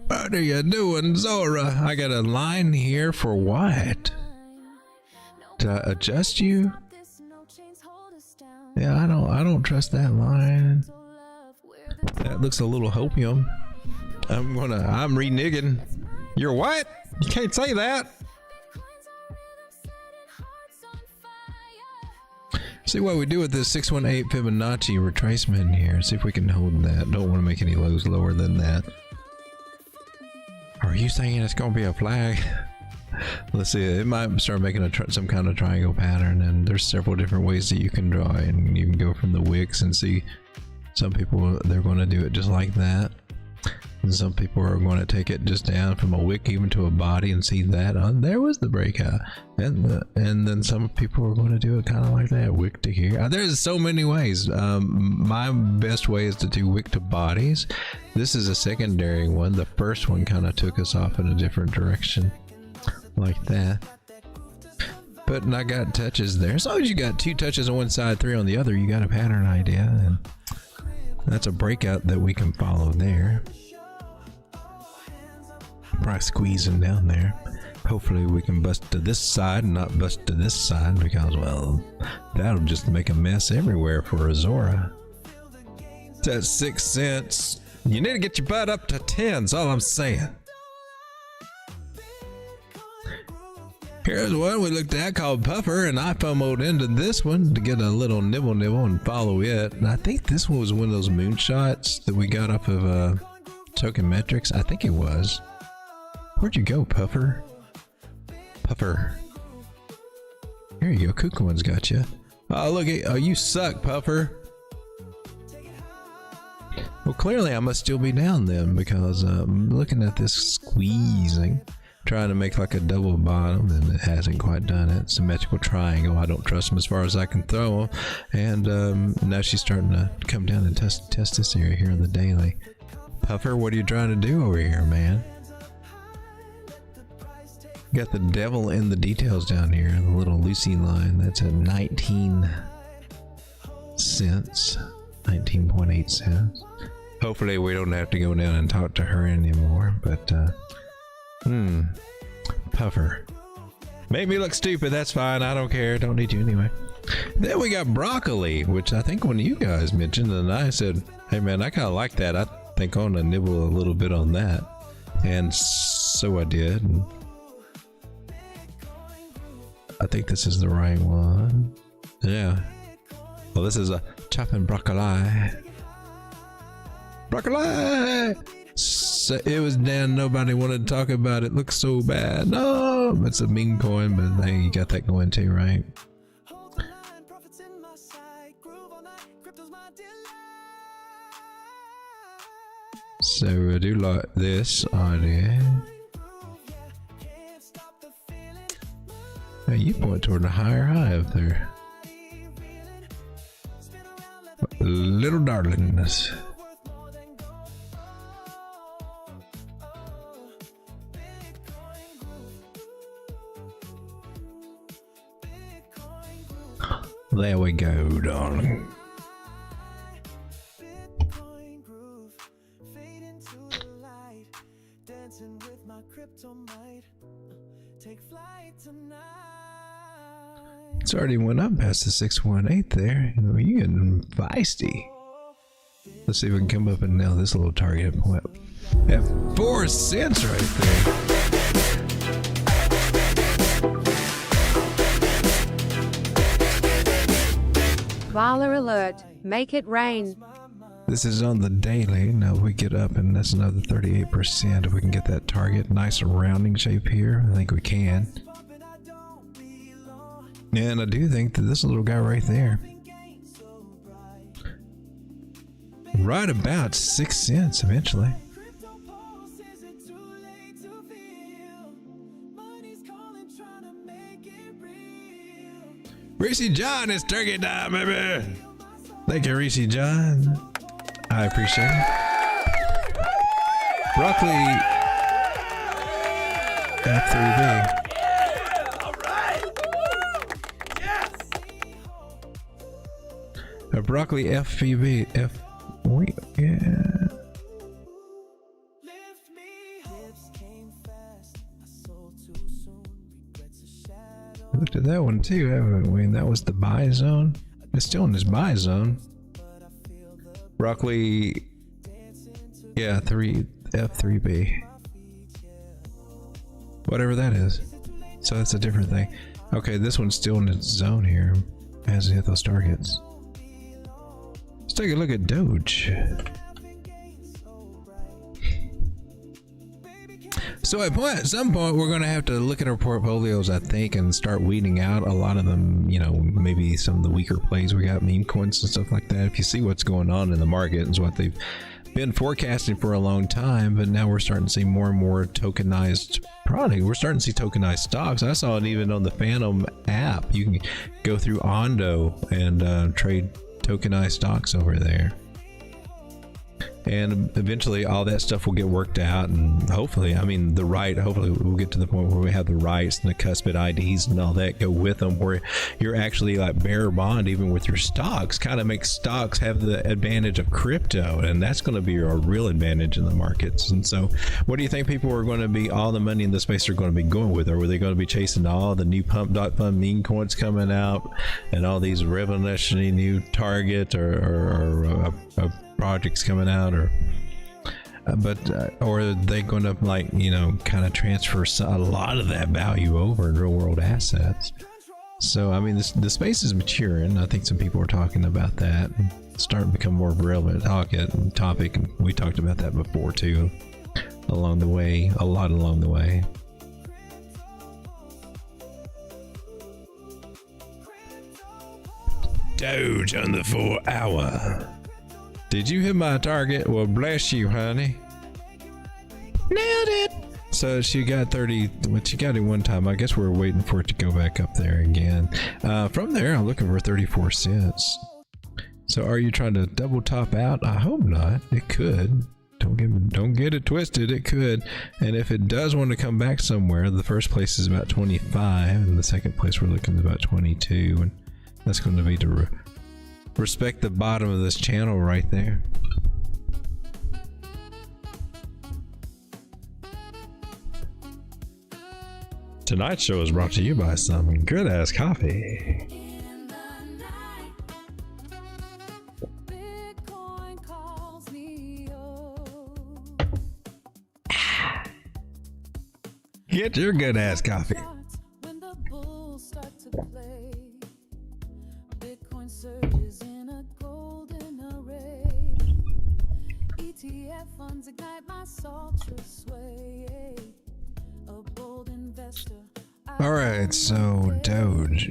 What are you doing, Zora? I got a line here for what? To adjust you? Yeah, I don't trust that line. That looks a little hopium. I'm reneging. You're what? You can't say that. See what we do with this 618 Fibonacci retracement here. See if we can hold that. Don't want to make any lows lower than that. Are you saying it's going to be a flag? Let's see. It might start making some kind of triangle pattern, and there's several different ways that you can draw it. And you can go from the wicks and see some people, they're going to do it just like that. And some people are going to take it just down from a wick even to a body and see that there was the breakout, and then some people are going to do it kind of like that, wick to here. There's so many ways. My best way is to do wick to bodies. This is a secondary one. The first one kind of took us off in a different direction like that, but I got touches there. As long as you got 2 touches on one side, 3 on the other, you got a pattern idea, and that's a breakout that we can follow there. Probably squeezing down there. Hopefully we can bust to this side and not bust to this side, because, well, that'll just make a mess everywhere for Azora. It's at 6 cents. You need to get your butt up to 10, that's all I'm saying. Here's one we looked at called Puffer, and I FOMO'd into this one to get a little nibble and follow it. And I think this one was one of those moonshots that we got off of Tokenmetrics. I think it was. Where'd you go, Puffer? Puffer. Here you go. KuCoin's got you. Oh, look at, oh, you suck, Puffer. Well, clearly I must still be down then, because I'm looking at this squeezing, trying to make like a double bottom, and it hasn't quite done it. Symmetrical triangle. I don't trust them as far as I can throw them. And now she's starting to come down and test this area here on the daily. Puffer, what are you trying to do over here, man? Got the devil in the details down here, the little Lucy line. That's at 19 cents, 19.8 cents. Hopefully we don't have to go down and talk to her anymore, but Puffer. Make me look stupid, that's fine, I don't care, don't need you anyway. Then we got broccoli, which I think one of you guys mentioned, and I said, hey man, I kind of like that. I think I want to nibble a little bit on that. And so I did. And I think this is the right one. Yeah. Well, this is a chopping broccoli. Broccoli! So it was down, nobody wanted to talk about it. Looks so bad. No, it's a meme coin, but hey, you got that going too, right? So I do like this idea. Hey, you point toward a higher high up there. Little darlingness. There we go, darling. It's already went up past the 618 there. You're getting feisty. Let's see if we can come up and nail this little target point at 4 cents right there. Baller alert, make it rain. This is on the daily. Now we get up and that's another 38%. If we can get that target, nice rounding shape here, I think we can. And I do think that this little guy right there, right about 6 cents eventually. Reese John, it's turkey time, baby. Thank you, Reese John. I appreciate it. Broccoli F3B. A broccoli FPV yeah. We looked at that one too, haven't we? And that was the buy zone. It's still in this buy zone. Broccoli, yeah, F3B. Whatever that is. So that's a different thing. Okay, this one's still in its zone here. It hasn't hit those targets. Let's take a look at Doge. So at some point, we're going to have to look at our portfolios, I think, and start weeding out a lot of them, you know, maybe some of the weaker plays. We got meme coins and stuff like that. If you see what's going on in the market, is what they've been forecasting for a long time, but now we're starting to see more and more tokenized product. We're starting to see tokenized stocks. I saw it even on the Phantom app. You can go through Ondo and trade tokenized stocks over there. And eventually all that stuff will get worked out, and hopefully, I mean, hopefully we'll get to the point where we have the rights and the cuspid IDs and all that go with them, where you're actually like bearer bond even with your stocks, kind of makes stocks have the advantage of crypto, and that's going to be a real advantage in the markets. And so what do you think people are going to be, all the money in the space are going to be going with? Or were they going to be chasing all the new pump.fund meme coins coming out and all these revolutionary new target or projects coming out, or are they going to, like, you know, kind of transfer a lot of that value over in real world assets? So I mean, the space is maturing. I think some people are talking about that and starting to become more of a relevant topic, and we talked about that before too, along the way, a lot along the way. Doge on the 4 hour. Did you hit my target? Well, bless you, honey. Nailed it. So she got 30, well, she got it one time. I guess we're waiting for it to go back up there again. From there, I'm looking for 34 cents. So are you trying to double top out? I hope not. It could. Don't get it twisted. It could. And if it does want to come back somewhere, the first place is about 25, and the second place we're looking at about 22, and that's going to be to respect the bottom of this channel right there. Tonight's show is brought to you by some good ass coffee. Get your good ass coffee. Surges in a golden array. ETF funds ignite my sultry sway. A bold investor. All right, so Doge.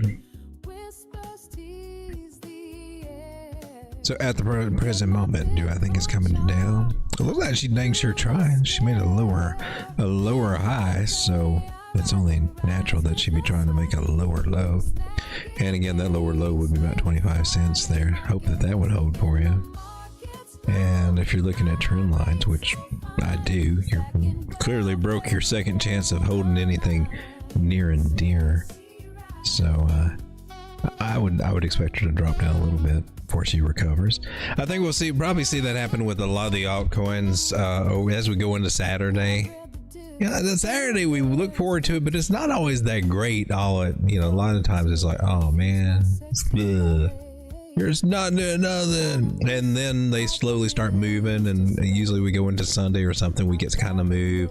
So at the present moment, do I think it's coming down? It looks like she dang sure trying. She made a lower high, so it's only natural that she'd be trying to make a lower low. And again, that lower low would be about 25 cents there. Hope that would hold for you. And if you're looking at trend lines, which I do, you clearly broke your second chance of holding anything near and dear. So I would expect her to drop down a little bit before she recovers. I think we'll probably see that happen with a lot of the altcoins as we go into Saturday. Yeah, the Saturday we look forward to it, but it's not always that great. A lot of times it's like, oh man, there's not doing nothing, and then they slowly start moving, and usually we go into Sunday or something, we get to kind of move,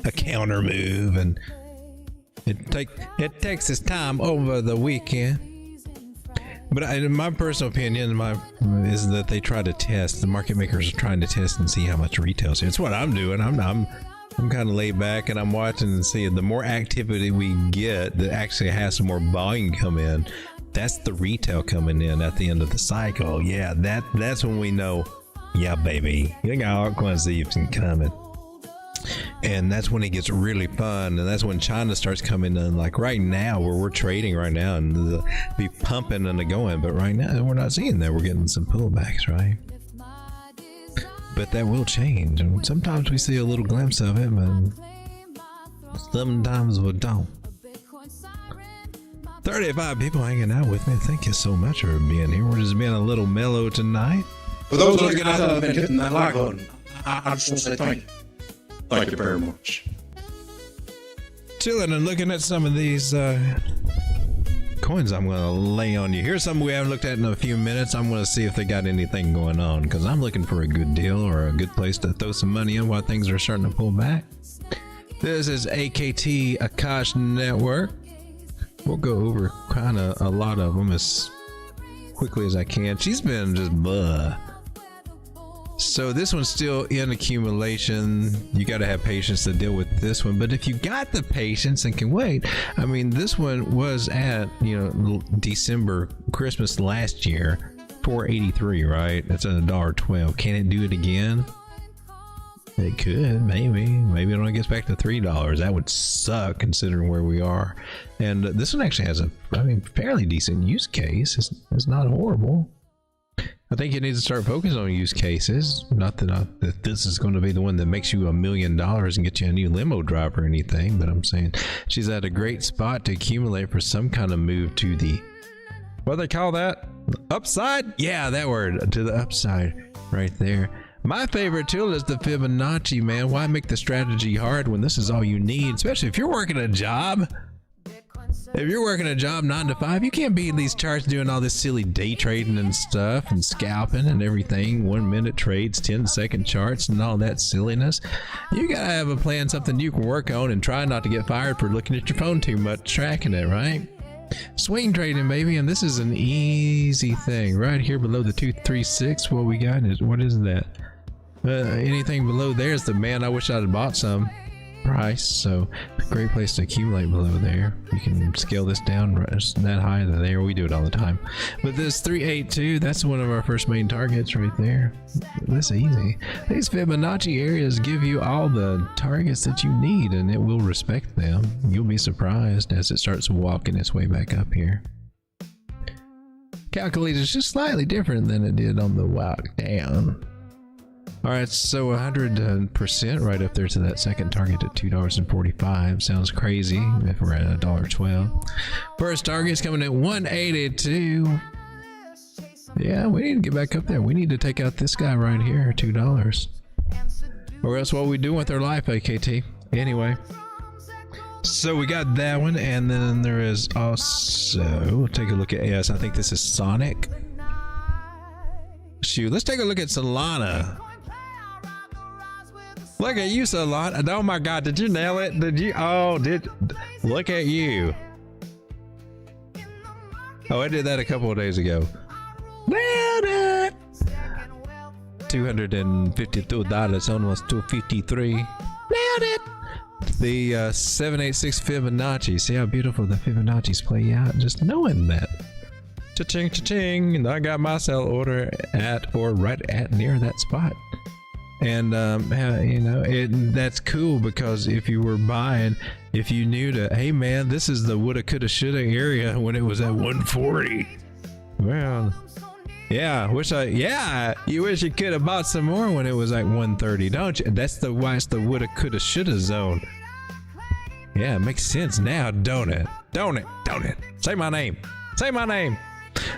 a counter move, and it takes its time over the weekend. But in my personal opinion, is that they try to test. The market makers are trying to test and see how much retail's here. It's what I'm doing. I'm kind of laid back and I'm watching and seeing the more activity we get that actually has some more volume come in. That's the retail coming in at the end of the cycle. Yeah, that's when we know, yeah, baby, you got altcoin season coming. And that's when it gets really fun, and that's when China starts coming in, like right now where we're trading right now, and be pumping and going. But right now we're not seeing that. We're getting some pullbacks, right? But that will change, and sometimes we see a little glimpse of it, but sometimes we don't. 35 people hanging out with me. Thank you so much for being here. We're just being a little mellow tonight. For those of you guys that have been hitting that like button, I just want to say thank you. Thank you very much. Chilling and looking at some of these coins I'm going to lay on you. Here's something we haven't looked at in a few minutes. I'm going to see if they got anything going on, because I'm looking for a good deal or a good place to throw some money in while things are starting to pull back. This is AKT Akash Network. We'll go over kind of a lot of them as quickly as I can. She's been just So this one's still in accumulation. You got to have patience to deal with this one. But if you got the patience and can wait, I mean, this one was at, you know, December, Christmas last year, $4.83, right? That's at $1.12. Can it do it again? It could, maybe. Maybe it only gets back to $3. That would suck considering where we are. And this one actually has a, I mean, fairly decent use case. It's not horrible. I think you need to start focusing on use cases. Not that this is going to be the one that makes you $1 million and get you a new limo driver or anything, but I'm saying she's at a great spot to accumulate for some kind of move to the, what do they call that? Upside? Yeah, that word, to the upside right there. My favorite tool is the Fibonacci, man. Why make the strategy hard when this is all you need? Especially if you're working a job. If you're working a job 9 to 5, you can't be in these charts doing all this silly day trading and stuff and scalping and everything. 1 minute trades, 10-second charts and all that silliness. You gotta have a plan, something you can work on, and try not to get fired for looking at your phone too much, tracking it, right? Swing trading, baby, and this is an easy thing. Right here below the 236, what we got is, what is that? Anything below there is the, man, I wish I'd have bought some price. So great place to accumulate below there. You can scale this down right that high to there. We do it all the time. But this 382, that's one of our first main targets right there. That's easy. These Fibonacci areas give you all the targets that you need, and it will respect them. You'll be surprised as it starts walking its way back up here. Calculate is just slightly different than it did on the walk down. All right, so 100% right up there to that second target at $2.45. Sounds crazy if we're at $1.12. First target's coming at 182. Yeah, we need to get back up there. We need to take out this guy right here, $2. Or else what we do with our life, AKT. Anyway, so we got that one, and then there is also, take a look at S. I think this is Sonic. Shoot, let's take a look at Solana. Look at you, Solana. Oh my God, did you nail it? Did you? Oh, look at you. Oh, I did that a couple of days ago. Nailed it. $252, almost $253. Nailed it. The 786 Fibonacci. See how beautiful the Fibonacci's play out? Just knowing that. Cha-ching, cha-ching. And I got my sell order at, or right at, near that spot. And you know, that's cool, because if you were buying, if you knew to, hey man, this is the woulda, coulda, shoulda area when it was at 140. Well, yeah, you wish you could have bought some more when it was like 130, don't you? That's the why it's the woulda, coulda, shoulda zone. Yeah, it makes sense now, don't it? Don't it? Say my name. Say my name.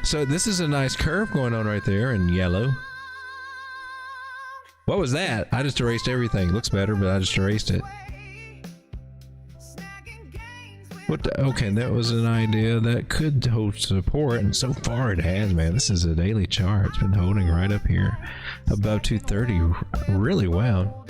So this is a nice curve going on right there in yellow. What was that? I just erased everything. Looks better, but I just erased it. What the? Okay, that was an idea that could hold support, and so far it has, man. This is a daily chart. It's been holding right up here above 230 really well.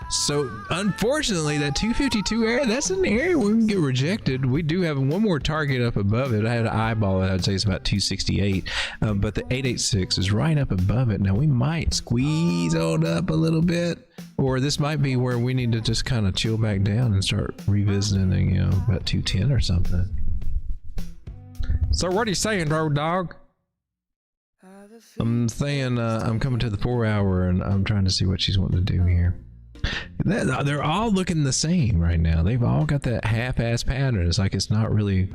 So unfortunately, that 252 area, that's an area where we can get rejected. We do have one more target up above it. I had to eyeball it. I'd say it's about 268, but the 886 is right up above it. Now we might squeeze on up a little bit, or this might be where we need to just kind of chill back down and start revisiting, you know, about 210 or something. So what are you saying, road dog? I'm saying I'm coming to the 4 hour, and I'm trying to see what she's wanting to do here. They're all looking the same right now. They've all got that half-ass pattern. It's like it's not really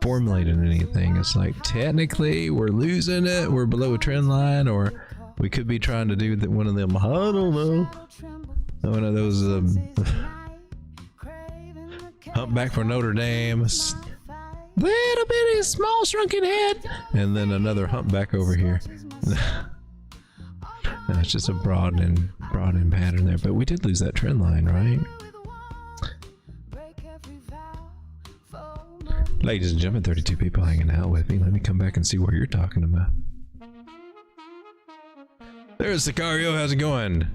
formulating anything. It's like technically we're losing it, we're below a trend line, or we could be trying to do one of them, I don't know, one of those humpback for Notre Dame, little bitty small shrunken head, and then another humpback over here. It's just a broadening pattern there, but we did lose that trend line, right? Ladies and gentlemen, 32 people hanging out with me. Let me come back and see what you're talking about. There's Sicario. How's it going?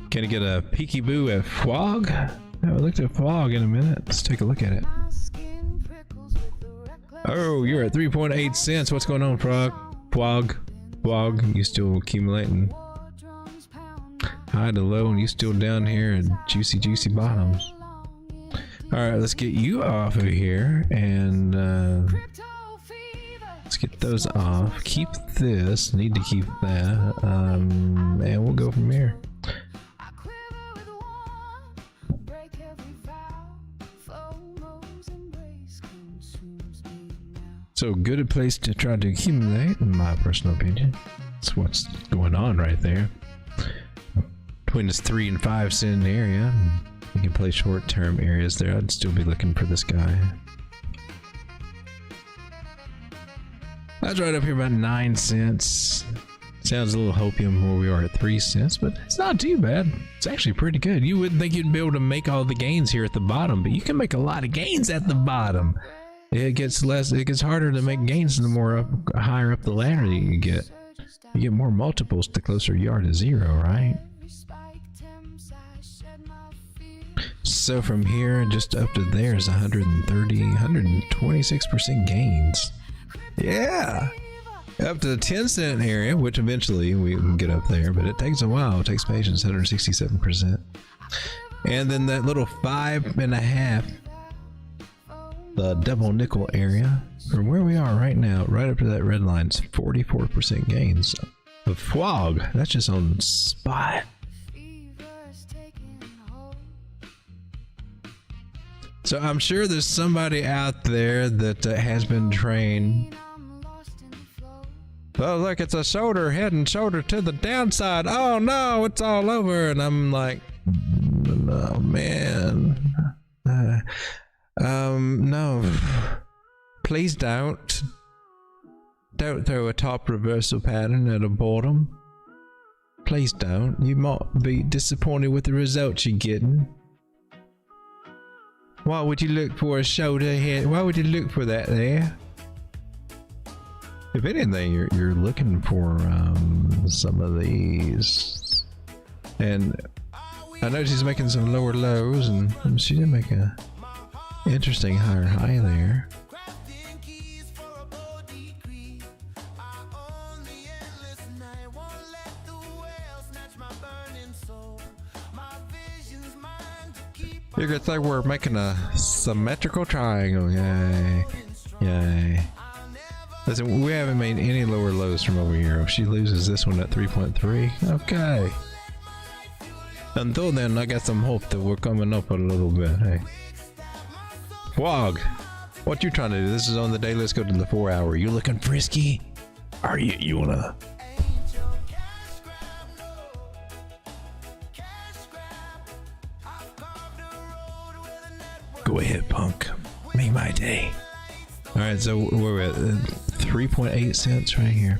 Can I get a peeky-boo at Fwog? I haven't looked at Fwog in a minute. Let's take a look at it. Oh, you're at 3.8 cents. What's going on, Fwog? Wog, you still accumulating high to low, and you still down here at juicy bottoms. All right, let's get you off of here, and let's get those off. Keep this. Need to keep that, and we'll go from here. So good a place to try to accumulate, in my personal opinion. That's what's going on right there. Between this 3 and 5 cent area, you can play short-term areas there. I'd still be looking for this guy. That's right up here about 9 cents. Sounds a little hopium where we are at 3 cents, but it's not too bad. It's actually pretty good. You wouldn't think you'd be able to make all the gains here at the bottom, but you can make a lot of gains at the bottom. It gets harder to make gains the more higher up the ladder you get. You get more multiples the closer you are to 0, right? So from here just up to there is 126% gains. Yeah! Up to the 10 cent area, which eventually we can get up there, but it takes a while. It takes patience, 167%. And then that little 5.5, the double nickel area, from where we are right now, right up to that red line, it's 44% gains. The FWOG, that's just on spot. So I'm sure there's somebody out there that has been trained. Oh, look, it's a shoulder, head and shoulder to the downside. Oh no, it's all over. And I'm like, no, man. No. Please don't. Don't throw a top reversal pattern at a bottom. Please don't. You might be disappointed with the results you're getting. Why would you look for a shoulder head? Why would you look for that there? If anything, you're looking for some of these. And I know she's making some lower lows, and she did make a interesting higher high there. You could say we're making a symmetrical triangle. Yay. Yay. Listen, we haven't made any lower lows from over here. If she loses this one at 3.3, okay. Until then, I got some hope that we're coming up a little bit. Hey. Wog, what you trying to do? This is on the day. Let's go to the 4 hour. You looking frisky? Are you wanna? Go ahead, punk. Make my day. All right, so we're at 3.8 cents right here.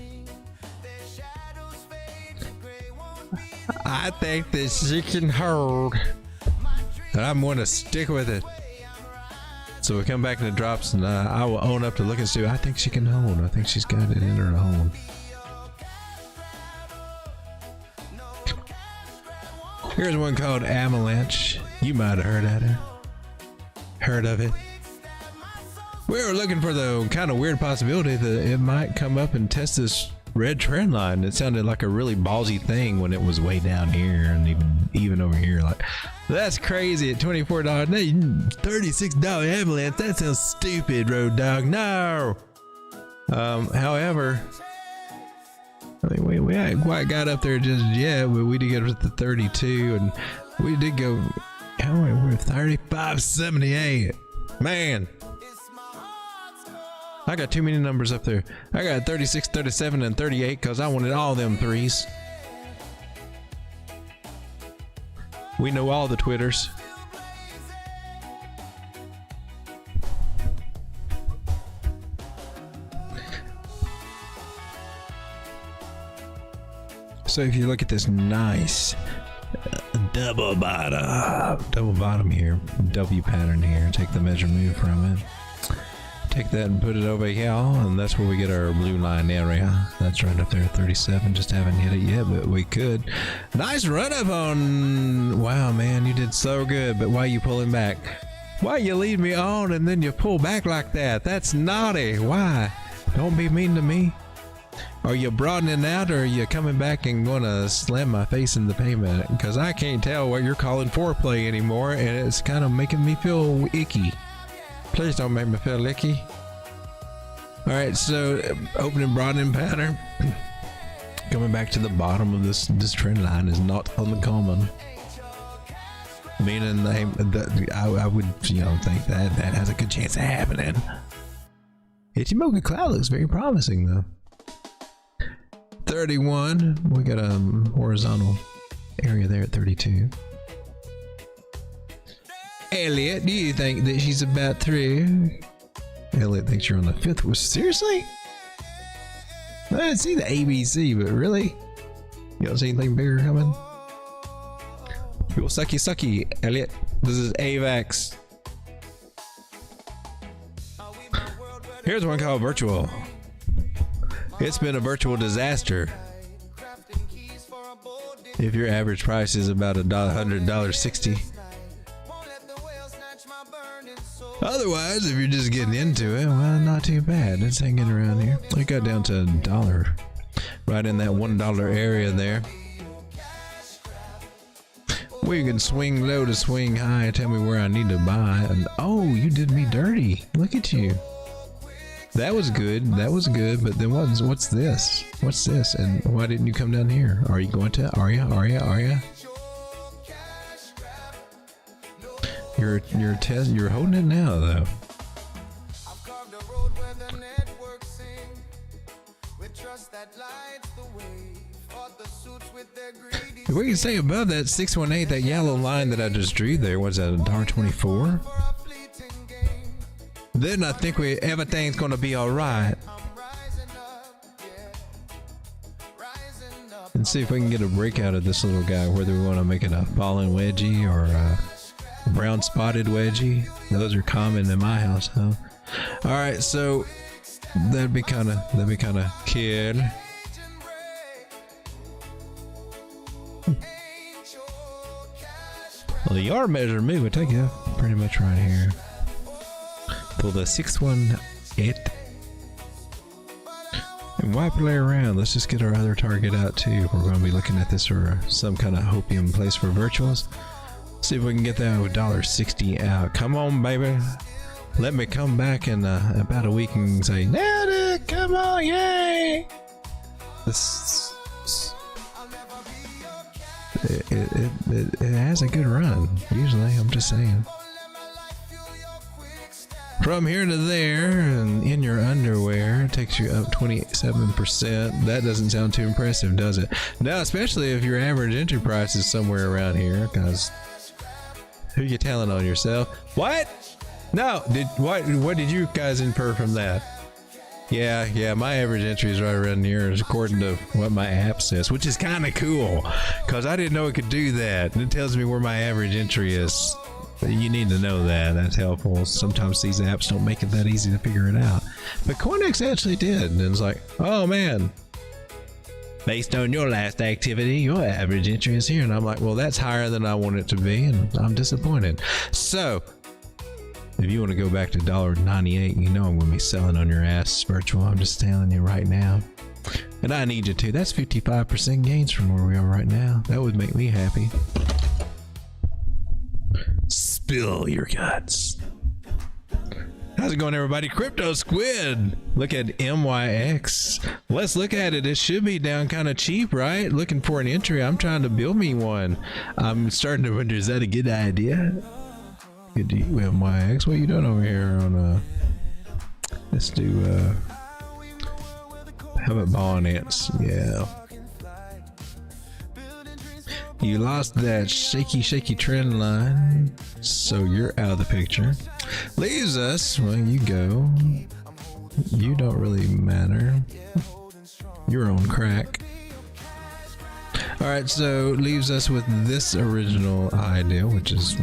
I think that she can hold, and I'm going to stick with it. So we come back in the drops, and I will own up to looking to. I think she can hold. I think she's got it in her to hold. Here's one called Avalanche. You might have heard of it. Heard of it. We were looking for the kind of weird possibility that it might come up and test this red trend line. It sounded like a really ballsy thing when it was way down here, and even over here. Like, that's crazy at $24. $36 Avalanche. That sounds stupid, Road Dog. No. However, I mean, we hadn't quite got up there just yet, but we did get up to 32, and we did go. We're 35.78. Man, I got too many numbers up there. I got 36, 37, and 38 because I wanted all them threes. We know all the Twitters. So if you look at this nice double bottom here, W pattern here, take the measure move from it, take that and put it over here, and that's where we get our blue line area. That's right up there at 37. Just haven't hit it yet, but we could. Nice run up on. Wow, man, you did so good. But why are you pulling back? Why you lead me on and then you pull back like that? That's naughty. Why? Don't be mean to me. Are you broadening out, or are you coming back and gonna slam my face in the pavement? Because I can't tell what you're calling foreplay anymore, and it's kind of making me feel icky. Please don't make me feel icky. All right, so opening broadening pattern. Coming back to the bottom of this trend line is not uncommon. Meaning I would think that has a good chance of happening. Ichimoku Cloud looks very promising though. 31, we got a horizontal area there at 32. Elliot, do you think that she's about through? Elliot thinks you're on the 5th. Well, seriously? I didn't see the ABC, but really? You don't see anything bigger coming? People sucky, Elliot. This is AVAX. Here's one called Virtual. It's been a virtual disaster. If your average price is about $100.60. Otherwise, if you're just getting into it, well, not too bad. It's hanging around here. It got down to $1, right in that $1 area there. We can swing low to swing high. Tell me where I need to buy. And oh, you did me dirty. Look at you. That was good. That was good. But then what's this? What's this? And why didn't you come down here? Are you going to? Are you? You're holding it now though. We can say above that 618, that yellow line that I just drew there, was that $1.24? Then I think everything's gonna be all right. And see if we can get a breakout of this little guy, whether we want to make it a fallen wedgie or a brown spotted wedgie. Those are common in my house, huh? All right, so that'd be kind of kid. Well, the yard measure move would take you pretty much right here. Pull the 618. And why play around? Let's just get our other target out too. We're going to be looking at this for some kind of hopium place for virtuals. See if we can get that $1.60 out. Come on, baby. Let me come back in about a week and say, nailed it, come on, yay! It has a good run, usually, I'm just saying. From here to there, and in your underwear, it takes you up 27%. That doesn't sound too impressive, does it? No, especially if your average entry price is somewhere around here, because who you telling on yourself? What? No, what did you guys infer from that? Yeah, my average entry is right around here, according to what my app says, which is kind of cool, because I didn't know it could do that. And it tells me where my average entry is. You need to know that. That's helpful. Sometimes these apps don't make it that easy to figure it out. But COINEX actually did. And it's like, oh man, based on your last activity, your average entry is here. And I'm like, well, that's higher than I want it to be. And I'm disappointed. So if you want to go back to $1.98, you know I'm going to be selling on your ass, virtual. I'm just telling you right now. And I need you to. That's 55% gains from where we are right now. That would make me happy. Spill your guts. How's it going, everybody? Crypto Squid. Look at MYX. Let's look at it. It should be down kind of cheap, right? Looking for an entry. I'm trying to build me one. I'm starting to wonder, is that a good idea? Good to you, MYX. What are you doing over here on let's do how about bonnets? Yeah. You lost that shaky trend line, so you're out of the picture. Leaves us, well, you go. You don't really matter. You're on crack. All right, so leaves us with this original idea, which is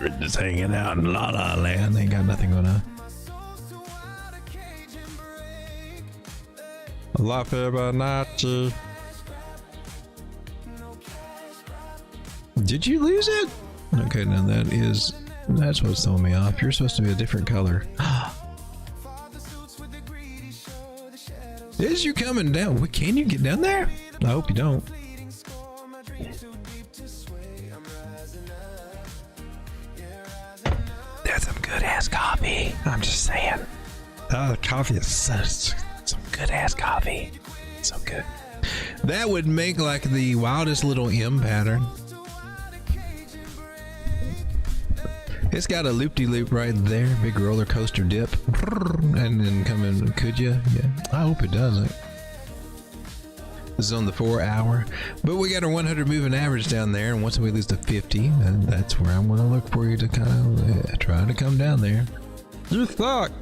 we're just hanging out in La La Land. Ain't got nothing gonna. La Fibonacci. Did you lose it? Okay, now that's what's throwing me off. You're supposed to be a different color. Is you coming down? Can you get down there? I hope you don't. That's some good ass coffee. I'm just saying. Oh, the coffee is some good ass coffee. So good. That would make like the wildest little M pattern. It's got a loop-de-loop right there, big roller coaster dip, and then come in. Could you? Yeah, I hope it doesn't. This is on the 4 hour, but we got our 100 moving average down there, and once we lose to 50, then that's where I'm going to look for you to kind of try to come down there. You thought.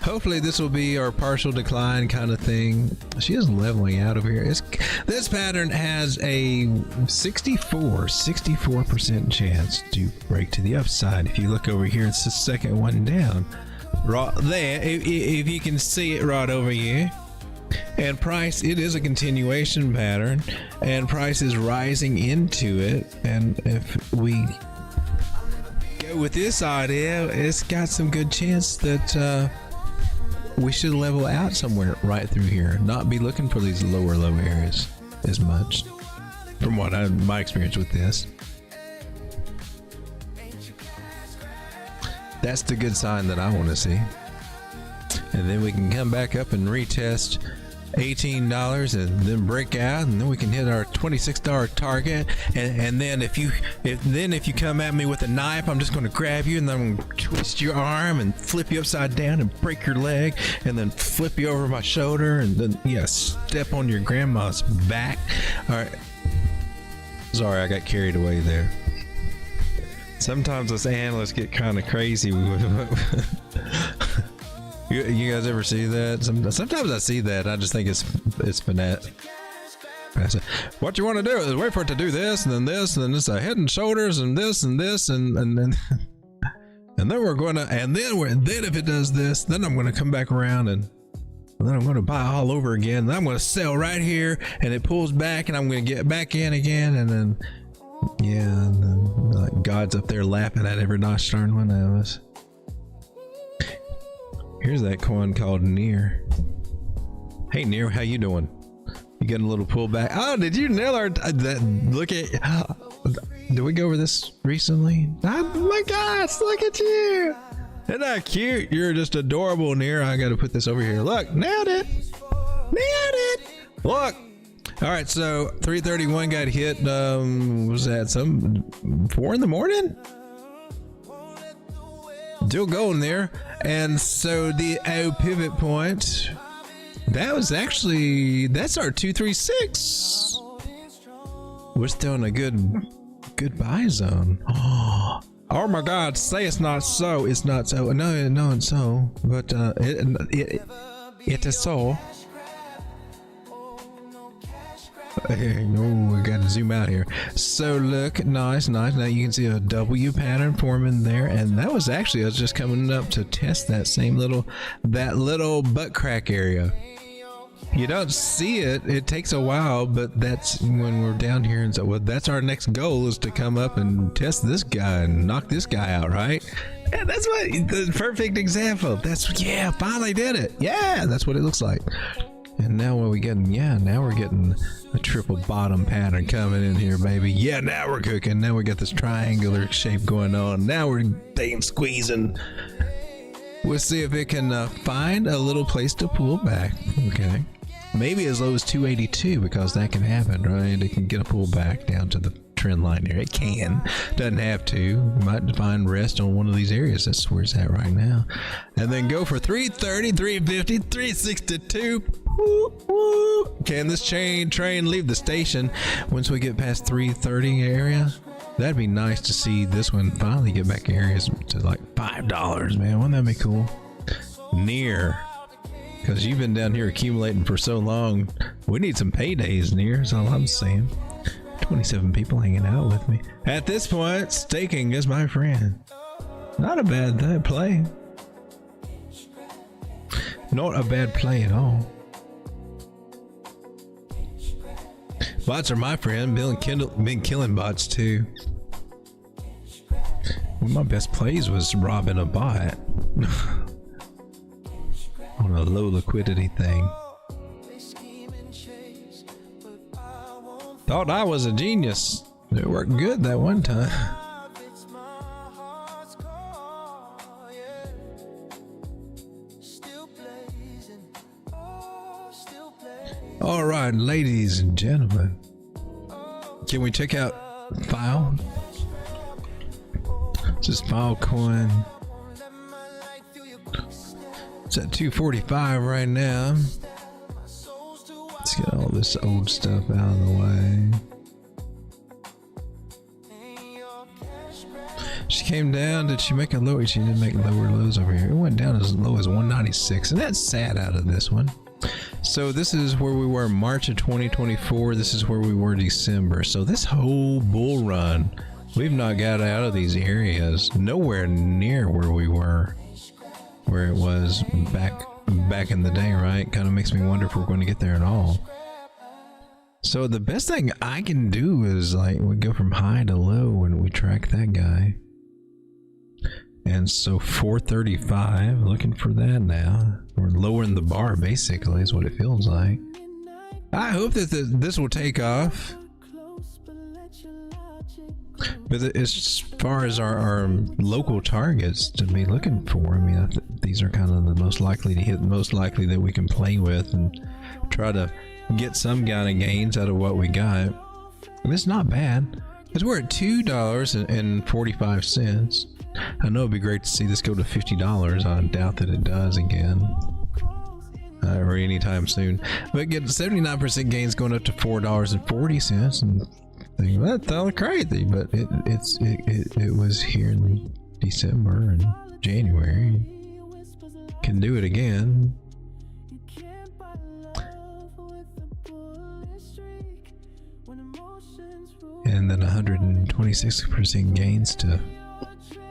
Hopefully this will be our partial decline kind of thing. She is leveling out over here. This pattern has a 64% chance to break to the upside. If you look over here, it's the second one down. Right there, if you can see it right over here. And price, it is a continuation pattern, and price is rising into it. And if we go with this idea, it's got some good chance that we should level out somewhere right through here, not be looking for these low areas as much, from what my experience with this. That's the good sign that I want to see. And then we can come back up and retest $18 and then break out, and then we can hit our $26 target. And then if you come at me with a knife, I'm just going to grab you and then I'm going to twist your arm and flip you upside down and break your leg, and then flip you over my shoulder, and then step on your grandma's back. All right, sorry, I got carried away there. Sometimes us analysts get kind of crazy. You guys ever see that? Sometimes I see that. I just think it's finesse. What you want to do is wait for it to do this, and then this, and then this, head and shoulders, and this, and this, and then and then we're going to, and then if it does this, then I'm going to come back around, and then I'm going to buy all over again. And I'm going to sell right here, and it pulls back, and I'm going to get back in again, and then and then like God's up there laughing at every gosh darn one of us. Here's that coin called Near. Hey Near, how you doing? You getting a little pullback? Oh, did you nail our look at? Did we go over this recently? Oh my gosh, look at you! Isn't that cute? You're just adorable, Near. I got to put this over here. Look, nailed it! Nailed it! Look. All right, so 331 got hit. Was that some 4 in the morning? Still going there. And so the pivot point, that's our 236. We're still in a good buy zone. Oh my God, say it's not so. It's not so. No, it's so. But it is so. Oh, we gotta zoom out here. So look, nice. Now you can see a W pattern forming there, and that was actually, I was just coming up to test that little butt crack area. You don't see it. It takes a while, but that's when we're down here, and so that's our next goal, is to come up and test this guy and knock this guy out, right? Yeah, that's what the perfect example. Finally did it. Yeah, that's what it looks like. And now what are we getting? Now we're getting a triple bottom pattern coming in here, baby. Yeah, now we're cooking. Now we got this triangular shape going on. Now we're squeezing. We'll see if it can find a little place to pull back. Okay. Maybe as low as 282, because that can happen, right? It can get a pullback down to the trend line here. It can. Doesn't have to. You might find rest on one of these areas. That's where it's at right now. And then go for 330, 350, 362. Woo, woo. Can this train leave the station once we get past 330 area? That'd be nice to see this one finally get back areas to like $5, man. Wouldn't that be cool? Near. Because you've been down here accumulating for so long. We need some paydays, Near, is all I'm saying. 27 people hanging out with me. At this point, staking is my friend. Not a bad play. Not a bad play at all. Bots are my friend. Been killing bots too. One of my best plays was robbing a bot on a low liquidity thing. Thought I was a genius. It worked good that one time. All right, ladies and gentlemen, can we check out file? This is Altcoin. It's at 245 right now. Let's get all this old stuff out of the way. She came down. Did she make a low? She didn't make lower lows over here. It went down as low as 196, and that's sad out of this one. So this is where we were March of 2024. This is where we were December. So this whole bull run, we've not got out of these areas. Nowhere near where we were, where it was back in the day, right? Kind of makes me wonder if we're going to get there at all. So the best thing I can do is like we go from high to low and we track that guy. And so 435, looking for that now. We're lowering the bar basically is what it feels like. I hope that this will take off. But as far as our local targets to be looking for, I mean, these are kind of the most likely to hit, most likely that we can play with and try to get some kind of gains out of what we got. And it's not bad because we're at $2.45. I know it'd be great to see this go to $50. I doubt that it does again. Or anytime soon. But get 79% gains going up to $4.40 and that's all crazy, but it was here in December and January. Can do it again. And then 126% gains to,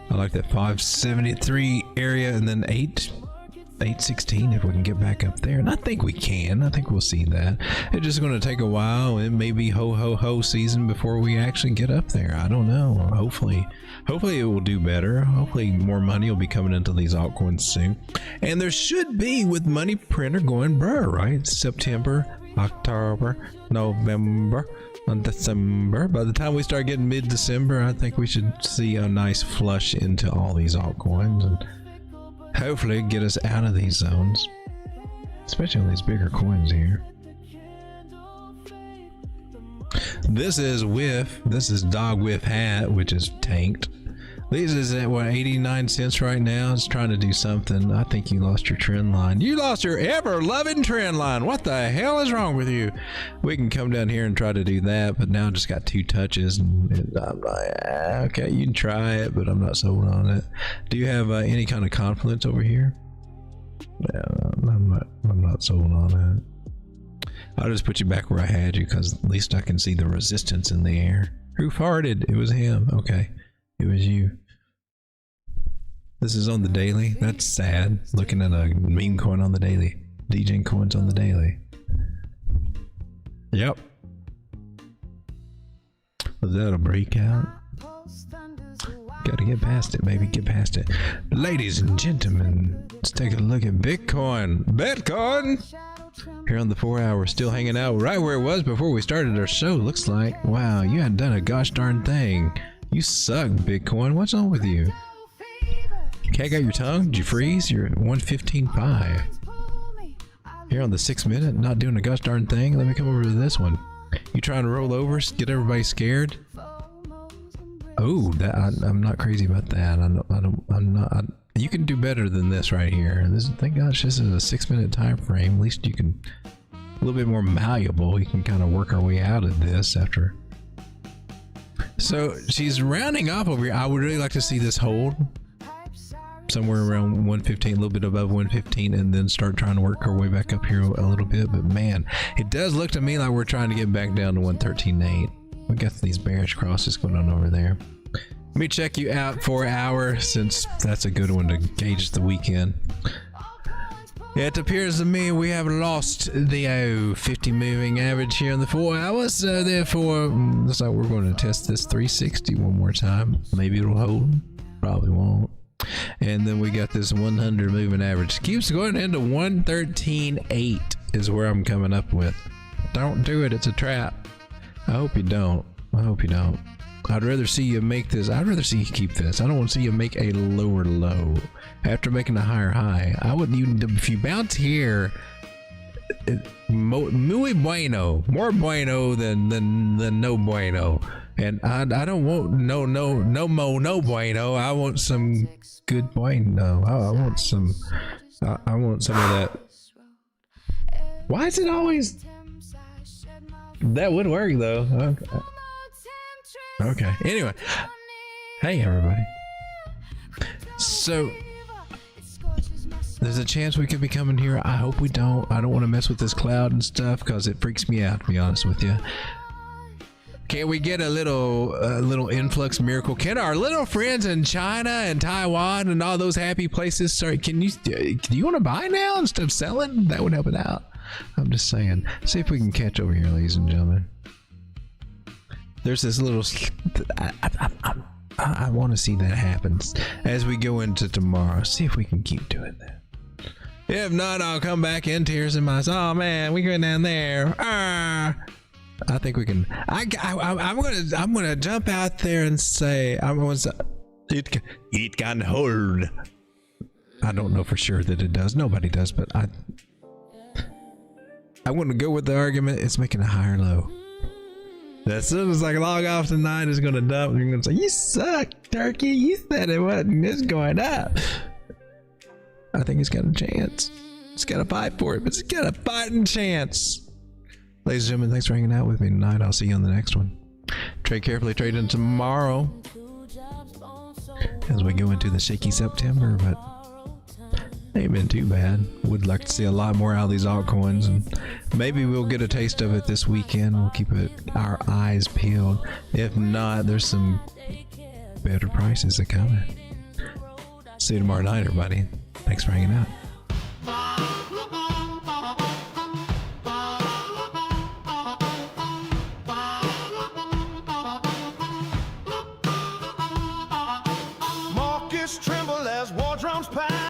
I like that 573 area, and then 816 if we can get back up there, and I think we can. I think we'll see that. It's just going to take a while. It may be ho season before we actually get up there. I don't know. Hopefully it will do better. Hopefully more money will be coming into these altcoins soon, and there should be with money printer going burr, right? September, October, November, and December. By the time we start getting mid-December, I think we should see a nice flush into all these altcoins and hopefully get us out of these zones, especially on these bigger coins here. This is Whiff. This is Dog Whiff Hat, which is tanked. These is at what, 89 cents right now. It's trying to do something. I think you lost your trend line. You lost your ever-loving trend line. What the hell is wrong with you? We can come down here and try to do that, but now I just got 2 touches, and I'm like, okay, you can try it, but I'm not sold on it. Do you have any kind of confluence over here? No, I'm not sold on it. I'll just put you back where I had you, because at least I can see the resistance in the air. Who farted? It was him. Okay, it was you. This is on the daily. That's sad. Looking at a meme coin on the daily. Degen coins on the daily. Yep. Was that a breakout? Gotta get past it, baby. Get past it. Ladies and gentlemen, let's take a look at Bitcoin. Bitcoin! Here on the 4 hour, still hanging out right where it was before we started our show. Looks like, wow, you hadn't done a gosh darn thing. You suck, Bitcoin. What's wrong with you? Cat got your tongue? Did you freeze? You're at 115.5. Here on the 6 minute, not doing a gosh darn thing. Let me come over to this one. You trying to roll over, get everybody scared? Oh, that I'm not crazy about that. I'm not. You can do better than this right here. Thank gosh, this is a 6 minute time frame. At least you can a little bit more malleable. You can kind of work our way out of this after. So she's rounding off over here. I would really like to see this hold somewhere around 115, a little bit above 115, and then start trying to work our way back up here a little bit. But man, it does look to me like we're trying to get back down to 113.8. We got these bearish crosses going on over there. Let me check you out for an hour, since that's a good one to gauge the weekend. It appears to me we have lost the 50 moving average here in the 4 hours, so therefore looks like we're going to test this 360 one more time. Maybe it'll hold, probably won't. And then we got this 100 moving average. Keeps going into 113.8 is where I'm coming up with. Don't do it, it's a trap. I hope you don't. I hope you don't. I'd rather see you make this. I'd rather see you keep this. I don't want to see you make a lower low after making a higher high. I wouldn't even, if you bounce here, muy bueno, more bueno than no bueno. And I don't want no bueno. I want some good bueno. I want some of that. Why is it always? That would work though. Okay. Anyway, hey everybody. So there's a chance we could be coming here. I hope we don't. I don't want to mess with this cloud and stuff because it freaks me out, to be honest with you. Can we get a little influx miracle? Can our little friends in China and Taiwan and all those happy places? Sorry, do you want to buy now instead of selling? That would help it out. I'm just saying. See if we can catch over here, ladies and gentlemen. There's this little. I want to see that happen as we go into tomorrow. See if we can keep doing that. If not, I'll come back in tears in my eyes. Oh man, we going down there. I think we can. I'm gonna jump out there and say it can hold. I don't know for sure that it does. Nobody does, but I'm gonna go with the argument. It's making a higher low. As soon as I log off tonight, it's gonna dump. You're gonna say, "You suck, Turkey. You said it wasn't. It's going up." I think it's got a chance. It's got a fight for it, but it's got a fighting chance. Ladies and gentlemen, thanks for hanging out with me tonight. I'll see you on the next one. Trade carefully, trade in tomorrow as we go into the shaky September, but ain't been too bad. Would like to see a lot more out of these altcoins, and maybe we'll get a taste of it this weekend. We'll keep our eyes peeled. If not, there's some better prices that coming. See you tomorrow night, everybody. Thanks for hanging out. Markets tremble as war drums pass.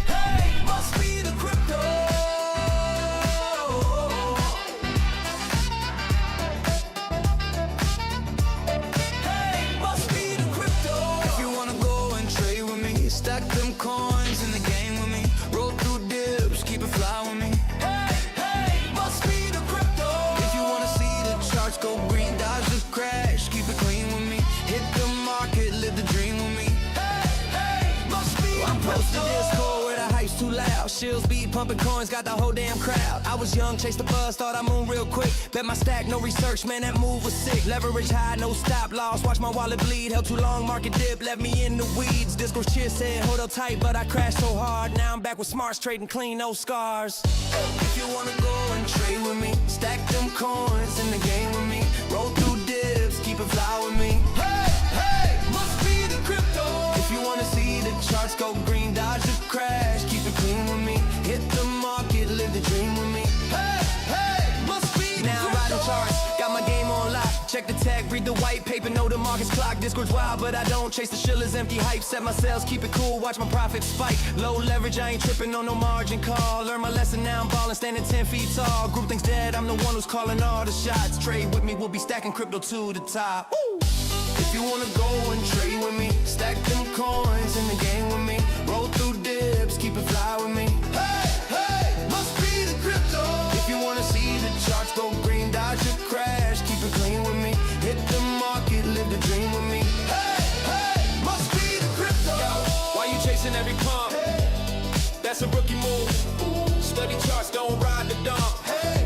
Hey, must be the crypto. Hey, must be the crypto. If you wanna go and trade with me, stack them coins in the game with me, roll through dips, keep it fly with me. Hey, hey, must be the crypto. If you wanna see the charts go green, dodge the crash, keep it clean with me, hit the market, live the dream with me. Hey, hey, must be the crypto. I'm posted Discord where the hype's too loud, shills beat pumping coins, got the whole damn crowd. I was young, chased the buzz, thought I moved real quick, bet my stack, no research, man, that move was sick. Leverage high, no stop loss, watch my wallet bleed, held too long, market dip, left me in the weeds. Disco's cheer said, hold up tight, but I crashed so hard, now I'm back with smarts, trading clean, no scars. If you wanna go and trade with me, stack them coins in the game with me, roll through dips, keep it fly with me. Hey, hey, must be the crypto. If you wanna see the charts go green, dodge the crash, keep it clean with me, hit the market, live the dream with me. Hey, hey, must be the now crypto. Riding charts, got my game on lock. Check the tag, read the white paper, know the market's clock. Discord's wild, but I don't chase the shillers, empty hype. Set my sales, keep it cool, watch my profits spike. Low leverage, I ain't tripping on no margin call. Learn my lesson, now I'm ballin', standing 10 feet tall. Group thinks dead, I'm the one who's calling all the shots. Trade with me, we'll be stacking crypto to the top. Woo! If you wanna go and trade with me, stack them coins in the game with me, roll through dips, keep it fly with me. Hey, hey, must be the crypto. If you wanna see the charts go green, dodge the crash, keep it clean with me, hit the market, live the dream with me. Hey, hey, must be the crypto. Yo, why you chasing every pump? Hey, that's a rookie move. Ooh, study charts, don't ride the dump. Hey,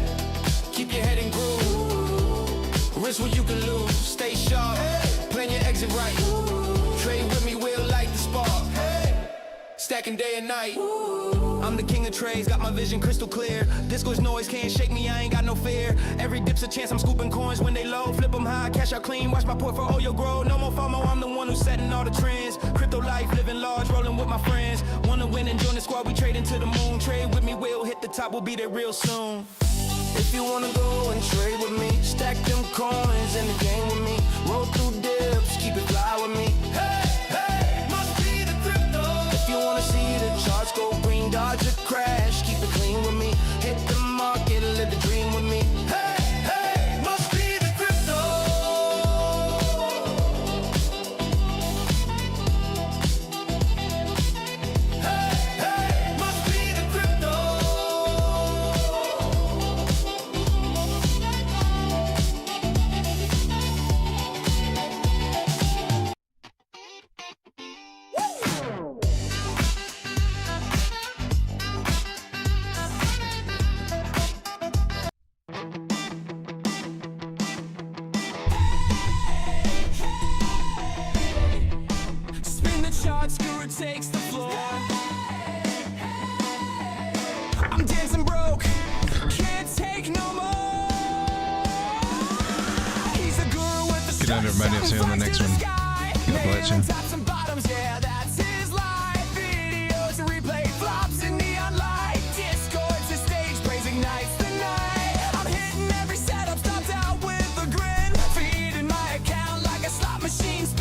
keep your head in groove. Risk what you can lose, stay sharp. Hey, plan your exit right. Ooh, trade with me, we'll light the spark. Hey, stacking day and night. Ooh, I'm the king of trades, got my vision crystal clear. Disco's noise can't shake me, I ain't got no fear. Every dip's a chance, I'm scooping coins when they low. Flip them high, cash out clean, watch my portfolio grow. No more FOMO, I'm the one who's setting all the trends. Crypto life, living large, rolling with my friends. Wanna win and join the squad, we trade into the moon. Trade with me, we'll hit the top, we'll be there real soon. If you wanna go and trade with me, stack them coins in the game with me, roll through dips, keep it fly with me. Hey, hey, must be takes the floor. I'm dancing broke, can't take no more. He's a guru with the Good night, everybody. I'll see you on the next one. God bless you. tops and bottoms, yeah,